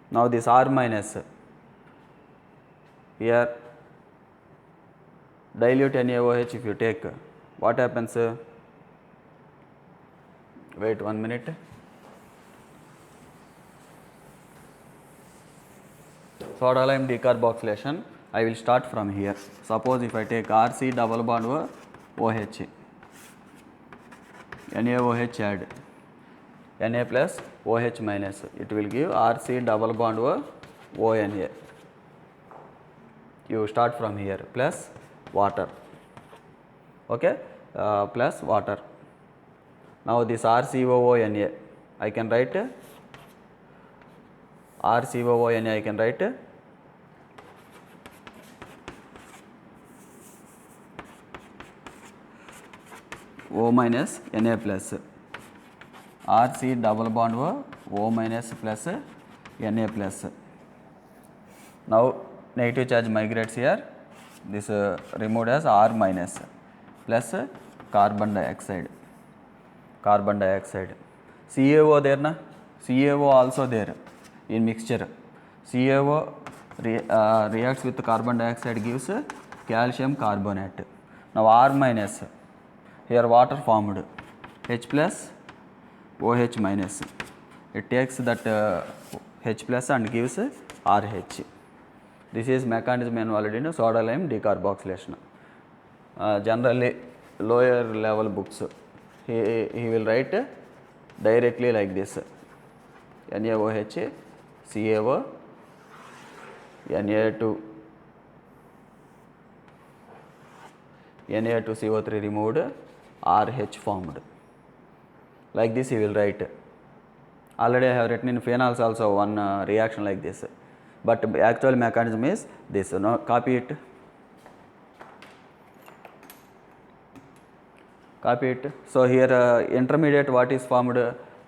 Now this R minus, here dilute NaOH if you take, what happens? Wait 1 minute. Soda lime decarboxylation, I will start from here. Suppose if I take RC double bond OH, NaOH add, Na plus OH minus, it will give RC double bond ONA. You start from here, plus water, okay, plus water. Now this RCOONA, I can write RCOONA, I can write O minus Na plus, RC double bond O minus plus Na plus. Now negative charge migrates here, this removed as R minus plus carbon dioxide. Carbon dioxide, CaO there na, CaO also there in mixture. CaO reacts with carbon dioxide, gives calcium carbonate. Now R minus, here water formed, H plus OH minus. It takes that H plus and gives RH. This is mechanism involved in soda lime decarboxylation. Generally lower level books, he will write directly like this: NaOH, CaO, Na2CO3 removed, RH formed. Like this he will write. Already I have written in phenols also one reaction like this, but actual mechanism is this. Now copy it. So here intermediate what is formed?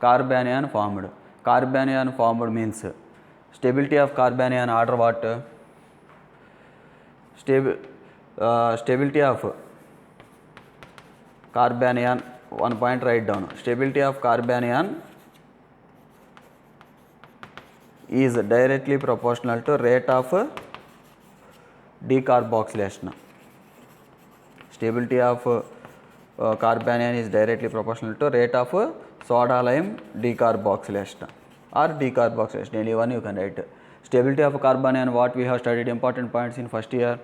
Carbanion formed. Carbanion formed means stability of carbanion order what? Stability of carbanion, one point write down. Stability of carbanion is directly proportional to rate of decarboxylation. Stability of carbanion is directly proportional to rate of soda lime decarboxylation or decarboxylation, any one you can write. Stability of carbanion, what we have studied important points in first year: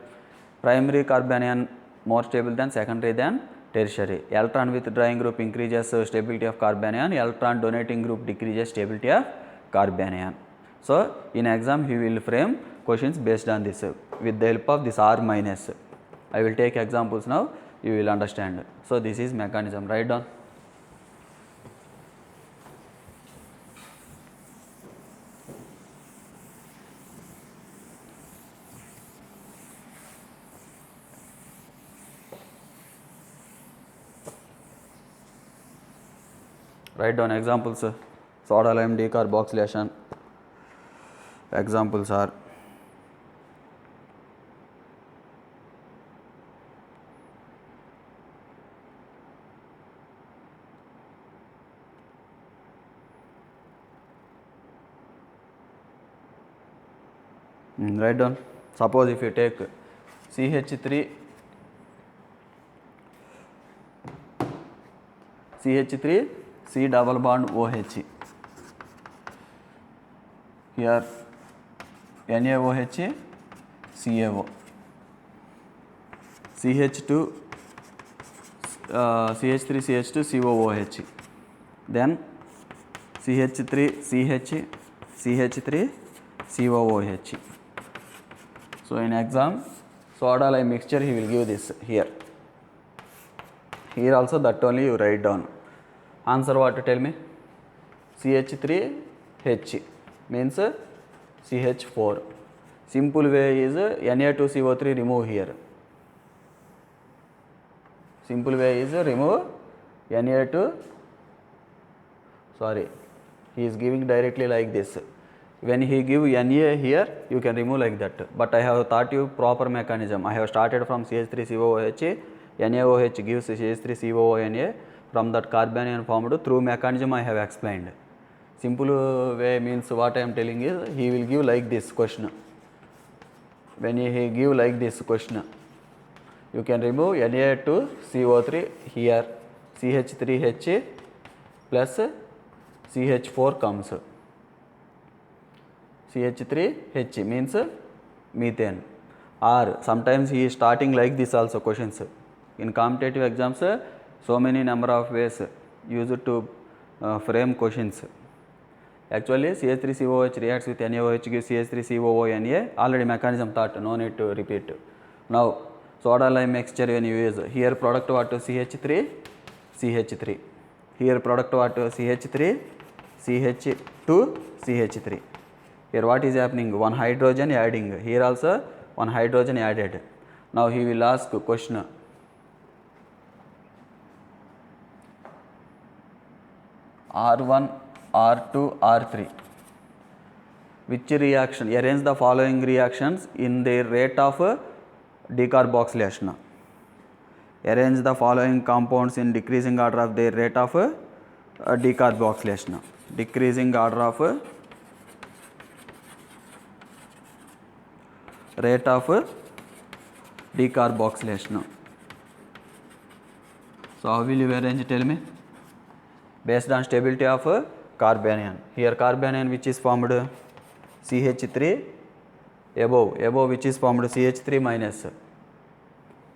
primary carbanion more stable than secondary than tertiary. Electron withdrawing group increases stability of carbanion, electron donating group decreases stability of carbanion. So in exam he will frame questions based on this with the help of this R minus. I will take examples now, you will understand. So this is mechanism. Write down. Write down examples. Soda lime decarboxylation. Examples are write down. Suppose if you take CH3 C double bond OH, here NaOH CaO, CH2 CH3 CH2 COOH, then CH3 CH CH3 COOH. So in exam soda lime mixture he will give this here. Here also that only you write down. Answer what? Tell me. CH3H means CH4. Simple way is Na2CO3 remove here. Simple way is remove Na2. Sorry, he is giving directly like this. When he give Na here, you can remove like that. But I have taught you proper mechanism. I have started from CH3COOH. NaOH gives CH3COONA. From that carbanion formed through mechanism I have explained. Simple way means what I am telling is he will give like this question. When he give like this question, you can remove Na2CO3 here, CH3H plus CH4 comes. CH3H means methane. Or sometimes he is starting like this also questions. In competitive exams, so many number of ways used to frame questions. Actually CH3COOH reacts with NaOH gives CH3COONA. Already mechanism taught, no need to repeat. Now soda lime mixture when you use, here product what? CH3 CH3. Here product what? CH3 CH2 CH3. Here what is happening? One hydrogen adding. Here also one hydrogen added. Now he will ask question. R1, R2, R3. Which reaction? Arrange the following reactions in their rate of decarboxylation. Arrange the following compounds in decreasing order of their rate of decarboxylation. Decreasing order of rate of decarboxylation. So how will you arrange, tell me? Based on stability of carbanion. Here carbanion which is formed CH3 above which is formed CH3 minus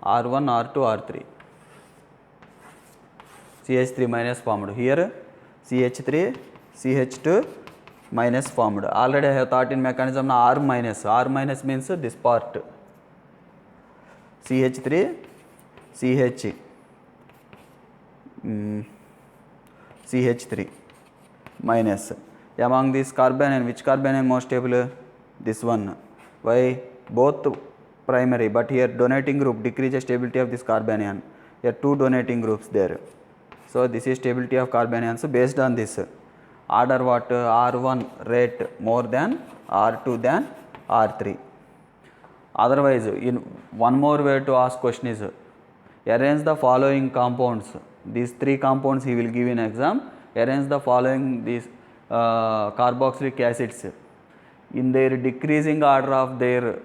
R1, R2, R3. CH3 minus formed. Here CH3, CH2 minus formed. Already I have thought in mechanism now R minus. R minus means this part. CH3, CH. CH3 minus. Among these carbanion, which carbanion most stable? This one. Why? Both primary, but here donating group decreases stability of this carbanion. Here two donating groups there. So this is stability of carbanions. So based on this, order what? R1 rate more than R2 than R3. Otherwise, in one more way to ask question is, arrange the following compounds. These three compounds he will give in exam. Arrange the following these carboxylic acids in their decreasing order of their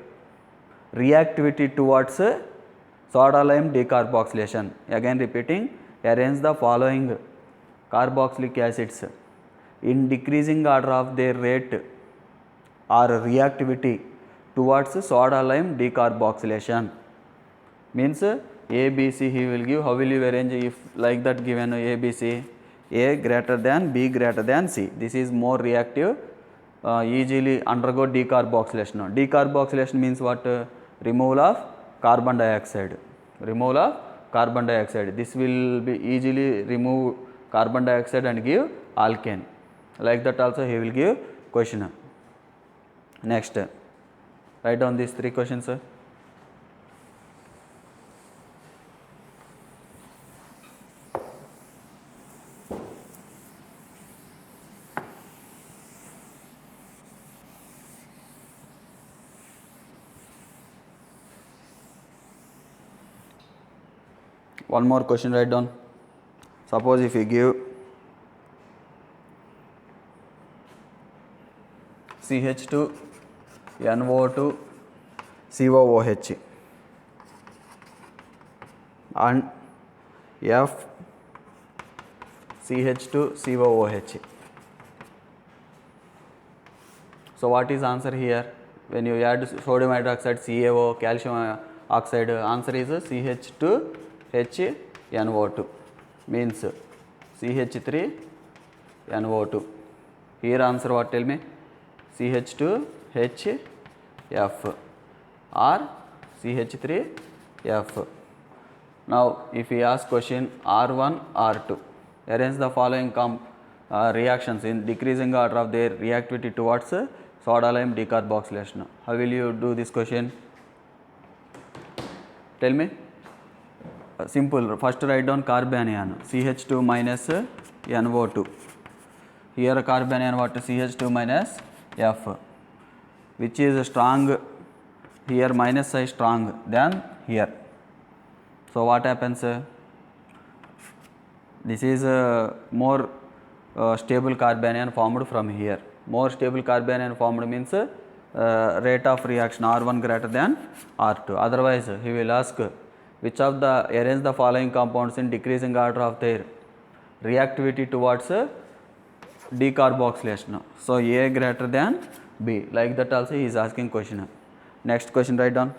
reactivity towards soda lime decarboxylation. Again repeating, arrange the following carboxylic acids in decreasing order of their rate or reactivity towards soda lime decarboxylation. Means A, B, C he will give. How will you arrange if like that given A, B, C? A greater than B greater than C. This is more reactive, easily undergo decarboxylation. Decarboxylation means what? Removal of carbon dioxide. Removal of carbon dioxide. This will be easily remove carbon dioxide and give alkane. Like that also he will give question. Next, write down these three questions. One more question, write down. Suppose if you give CH2, NO2, COOH and F CH2, COOH. So what is answer here? When you add sodium hydroxide, CaO, calcium oxide, answer is CH2, HNO2 means CH3 NO2. Here answer what, tell me? CH2 HF or CH3 F. Now if we ask question R1, R2, arrange the following reactions in decreasing order of their reactivity towards soda lime decarboxylation. How will you do this question? Tell me. Simple. First write down carbanion CH2 minus NO2. Here carbanion what? CH2 minus F, which is strong. Here minus side strong than here. So what happens? This is more stable carbanion formed from here. More stable carbanion formed means rate of reaction R1 greater than R2. Otherwise he will ask which of the arrange the following compounds in decreasing order of their reactivity towards decarboxylation. So A greater than B. Like that also he is asking question. Next question, write down.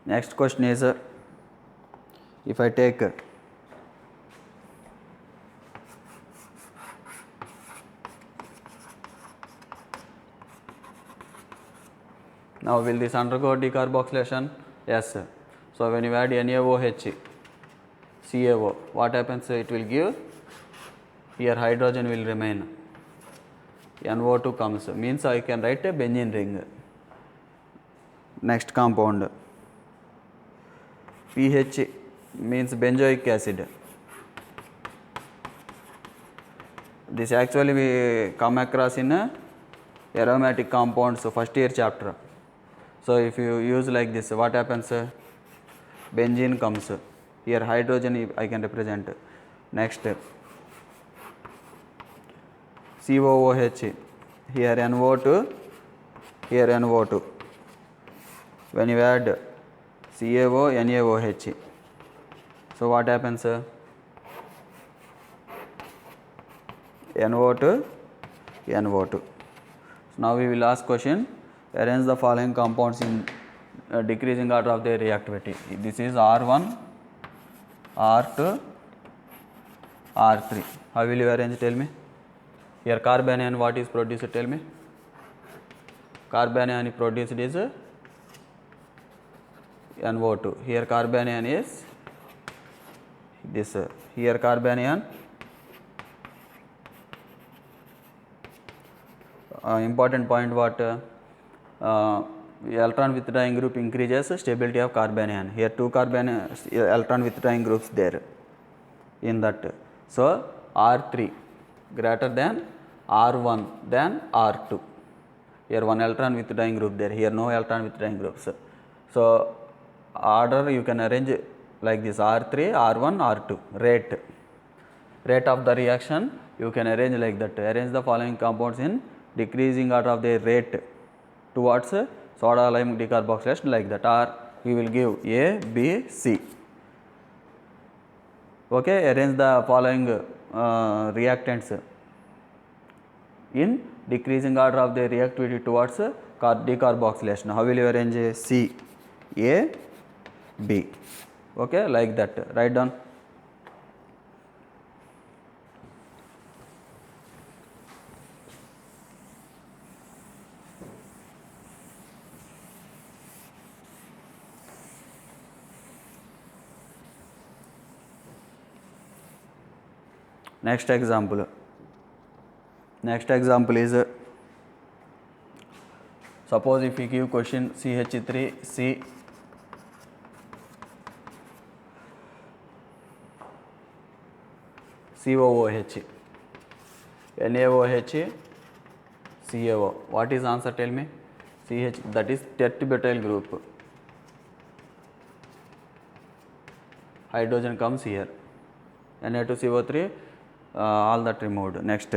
Next question is, if I take now will this undergo decarboxylation? Yes. So when you add NaOH, CaO, what happens? It will give, here hydrogen will remain, NO2 comes, means I can write a benzene ring. Next compound, pH means benzoic acid. This actually we come across in aromatic compounds first year chapter. So if you use like this, what happens? benzene comes. Here hydrogen I can represent. Next COOH, here NO2, here NO2. When you add CaO, NaOH, so what happens? NO2, NO2. So now we will ask question, arrange the following compounds in decreasing order of their reactivity. This is R1, R2, R3. How will you arrange? Tell me. Here carbanion, what is produced? Tell me. Carbanion produced is NO2. Here carbanion is this. Here carbanion. Important point, what? Electron withdrawing group increases stability of carbanion. Here 2 carbanion electron withdrawing groups there in that. So R3 greater than R1 than R2. Here 1 electron withdrawing group there. Here no electron withdrawing groups. So order you can arrange like this: R3, R1, R2. Rate of the reaction you can arrange like that. Arrange the following compounds in decreasing order of their rate towards soda lime decarboxylation like that, or we will give A, B, C. Okay, arrange the following reactants in decreasing order of their reactivity towards decarboxylation. How will you arrange? C, A, B. Okay, like that. Write down. Next example is, suppose if we give question CH3C COOH, NaOH, CaO. What is answer? Tell me. CH, that is tetrabutyl group. Hydrogen comes here. Na2CO3, all that removed. Next.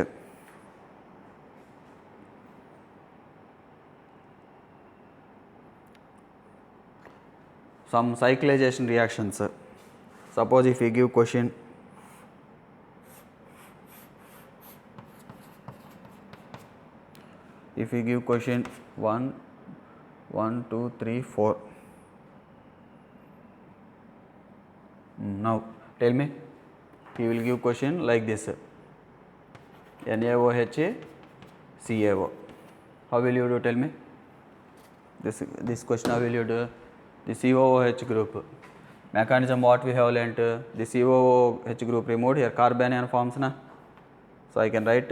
Some cyclization reactions. Suppose if we give question, if we give question 1, 2, 3, 4. Now tell me, he will give question like this: NaOH, CaO. How will you do? Tell me. This question how will you do? The COOH group mechanism, what we have learnt, the COOH group removed, here carbanion forms na. So I can write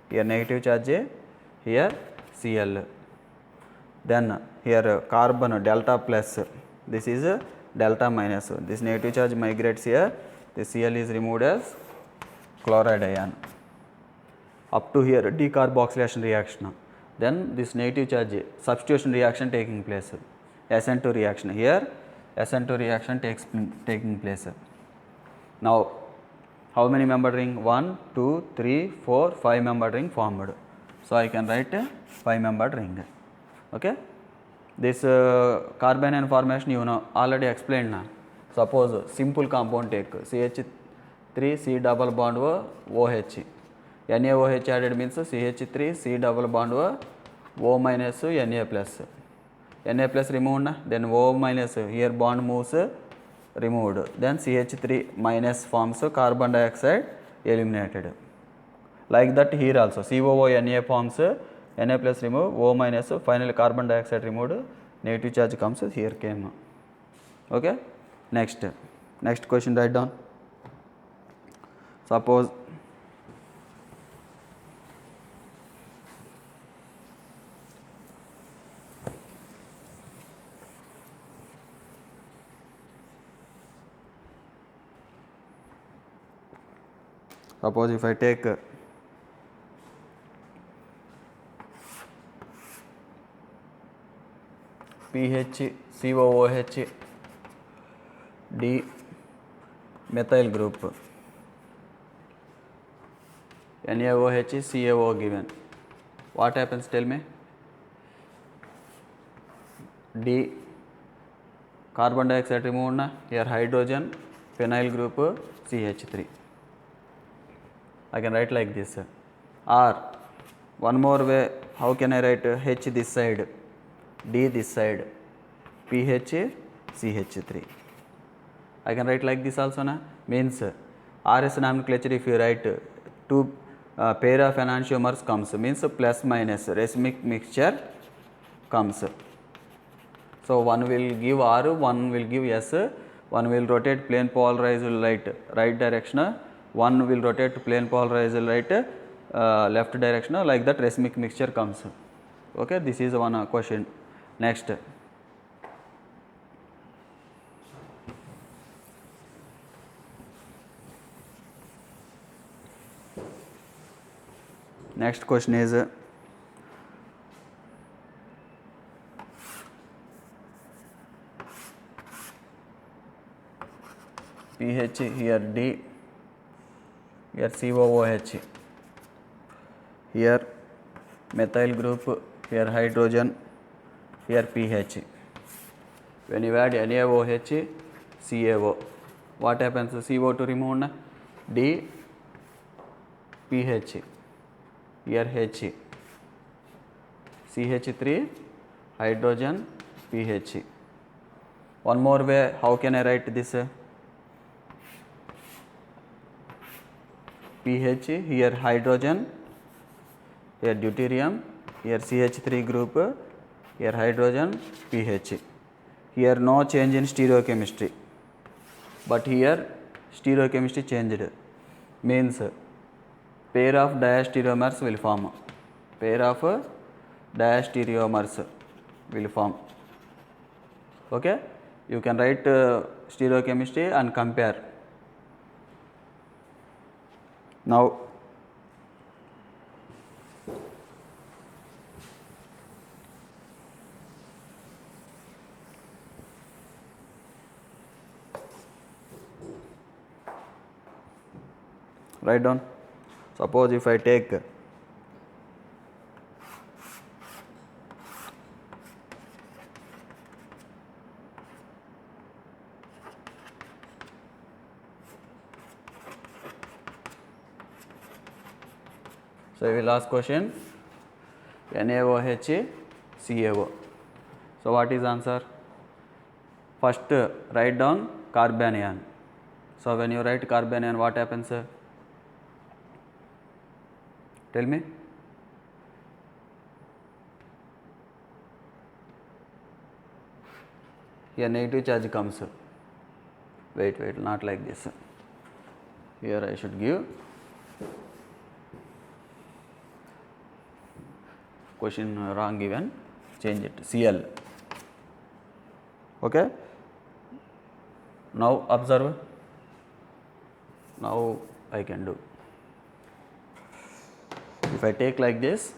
here negative charge, here Cl. Then here carbon delta plus, this is delta minus. This negative charge migrates here, the Cl is removed as chloride ion. Up to here decarboxylation reaction. Then this negative charge substitution reaction taking place. SN2 reaction. Here SN2 reaction taking place. Now how many member ring? 1, 2, 3, 4, 5 member ring formed. So I can write 5 member ring. Okay. This carbanion formation you know already explained na. Suppose simple compound take CH3 C double bond OH. NaOH added means CH3 C double bond O minus Na plus. Na plus removed na, then O minus, here bond moves removed, then CH3 minus forms carbon dioxide eliminated. Like that here also COO Na forms, Na plus remove, O minus, finally carbon dioxide removed, negative charge comes here came. Okay. Next question, write down. Suppose if I take PH COOH D methyl group NaOH CaO given. What happens, tell me? D carbon dioxide removed na, here hydrogen phenyl group CH3. I can write like this. Or one more way, how can I write H this side, D this side, PH CH3. I can write like this also na, means RS nomenclature if you write two pair of enantiomers comes, means plus minus racemic mixture comes. So one will give R, one will give S, one will rotate plane polarized light right direction, one will rotate plane polarized light left direction, like that racemic mixture comes. Okay, this is one question. Next, next question is pH here D, here COOH, here methyl group, here hydrogen, here pH. When you add NaOH CaO, what happens? CO2 removed na? D pH, here H, CH3 hydrogen pH. One more way, how can I write this? pH, here hydrogen, here deuterium, here CH3 group, here hydrogen pH. Here no change in stereochemistry, but here stereochemistry changed, means pair of diastereomers will form, pair of diastereomers will form. Okay, you can write stereochemistry and compare. Now write down. Suppose if I take so I will ask question NaOH CaO. So what is answer? First write down carbanion. So when you write carbanion, what happens? Tell me. Here negative charge comes. Wait, not like this. Here I should give question wrong given, change it, Cl. Okay. Now observe. Now I can do. If I take like this,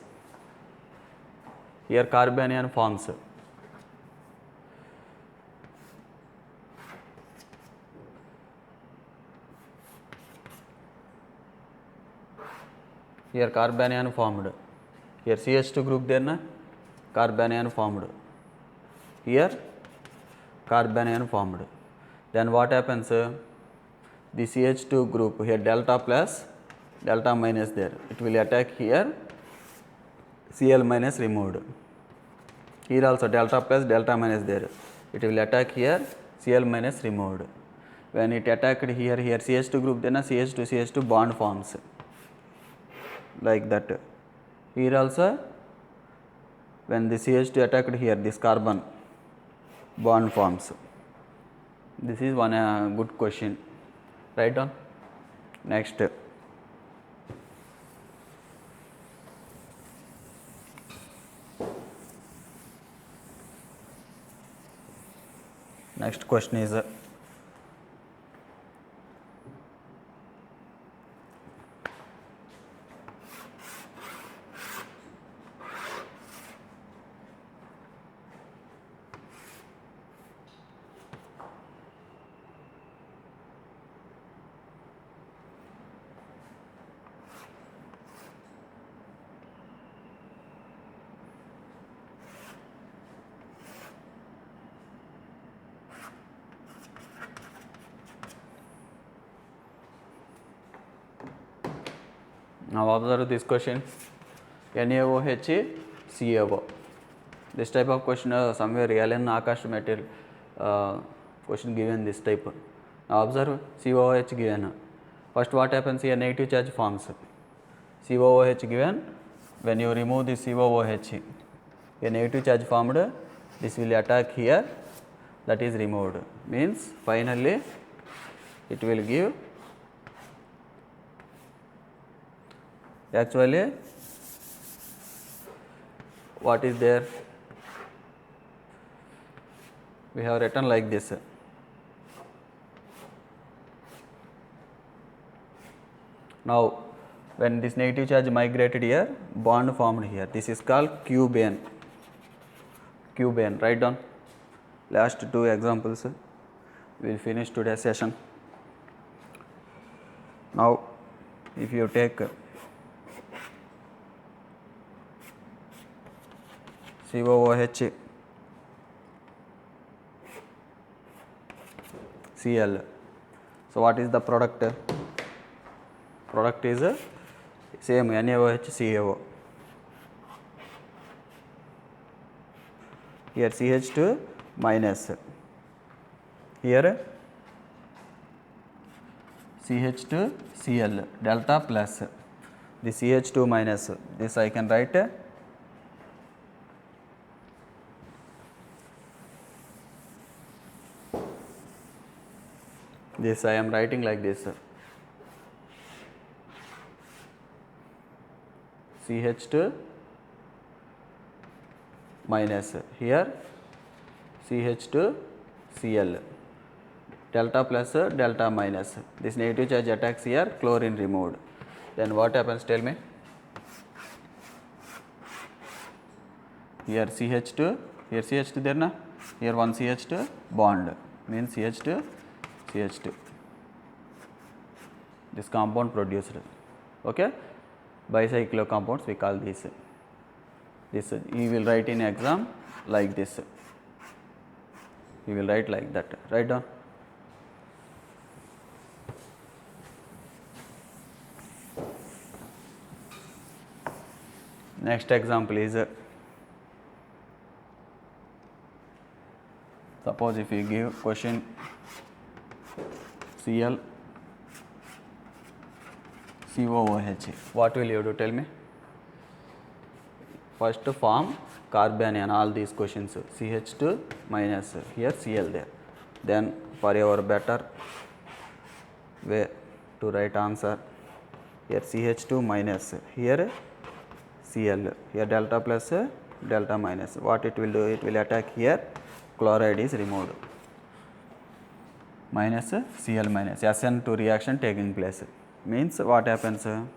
here carbanion forms. Here carbanion formed. Here CH2 group there na, carbanion formed. Here carbanion formed. Then what happens? The CH2 group here delta plus delta minus there, it will attack here, Cl minus removed. Here also delta plus delta minus there, it will attack here, Cl minus removed. When it attacked here CH2 group, then a CH2 bond forms like that. Here also when the CH2 attacked here, this carbon bond forms. This is one good question. Write down. Next, next question is Now observe this question, NaOH CaO. This type of question somewhere Alan Akash material question given this type. Now observe COOH given. First what happens here, negative charge forms. COOH given, when you remove the COOH, a negative charge formed, this will attack here, that is removed. Means finally it will give actually what is there, we have written like this. Now when this negative charge migrated here, bond formed here, this is called cubane. Cubane, write down. Last two examples we will finish today's session. Now if you take COOH Cl, so what is the product? Product is same NaOH CaO. Here CH2 minus, here CH2 Cl, delta plus the CH2 minus, this I can write this, I am writing like this, CH2 minus, here CH2 Cl, delta plus delta minus, this negative charge attacks here, chlorine removed. Then what happens, tell me? Here CH2, here CH2 there na, here one CH2 bond, means CH2 CH2, this compound produced. Okay, bicyclo compounds we call this. This you will write in exam like this, you will write like that, write down. Next example is, suppose if you give question Cl COOH, what will you do, tell me? First form carbon in all these questions, CH2 minus, here Cl there. Then for your better way to write answer, here CH2 minus, here Cl, here delta plus delta minus, what it will do, it will attack here, chloride is removed, minus Cl minus, SN2 reaction taking place, means what happens, so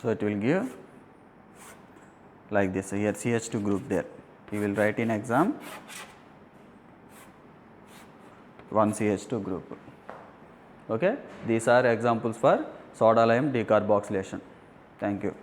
it will give like this, here CH2 group there, you will write in exam one CH2 group. Okay, these are examples for soda lime decarboxylation. Thank you.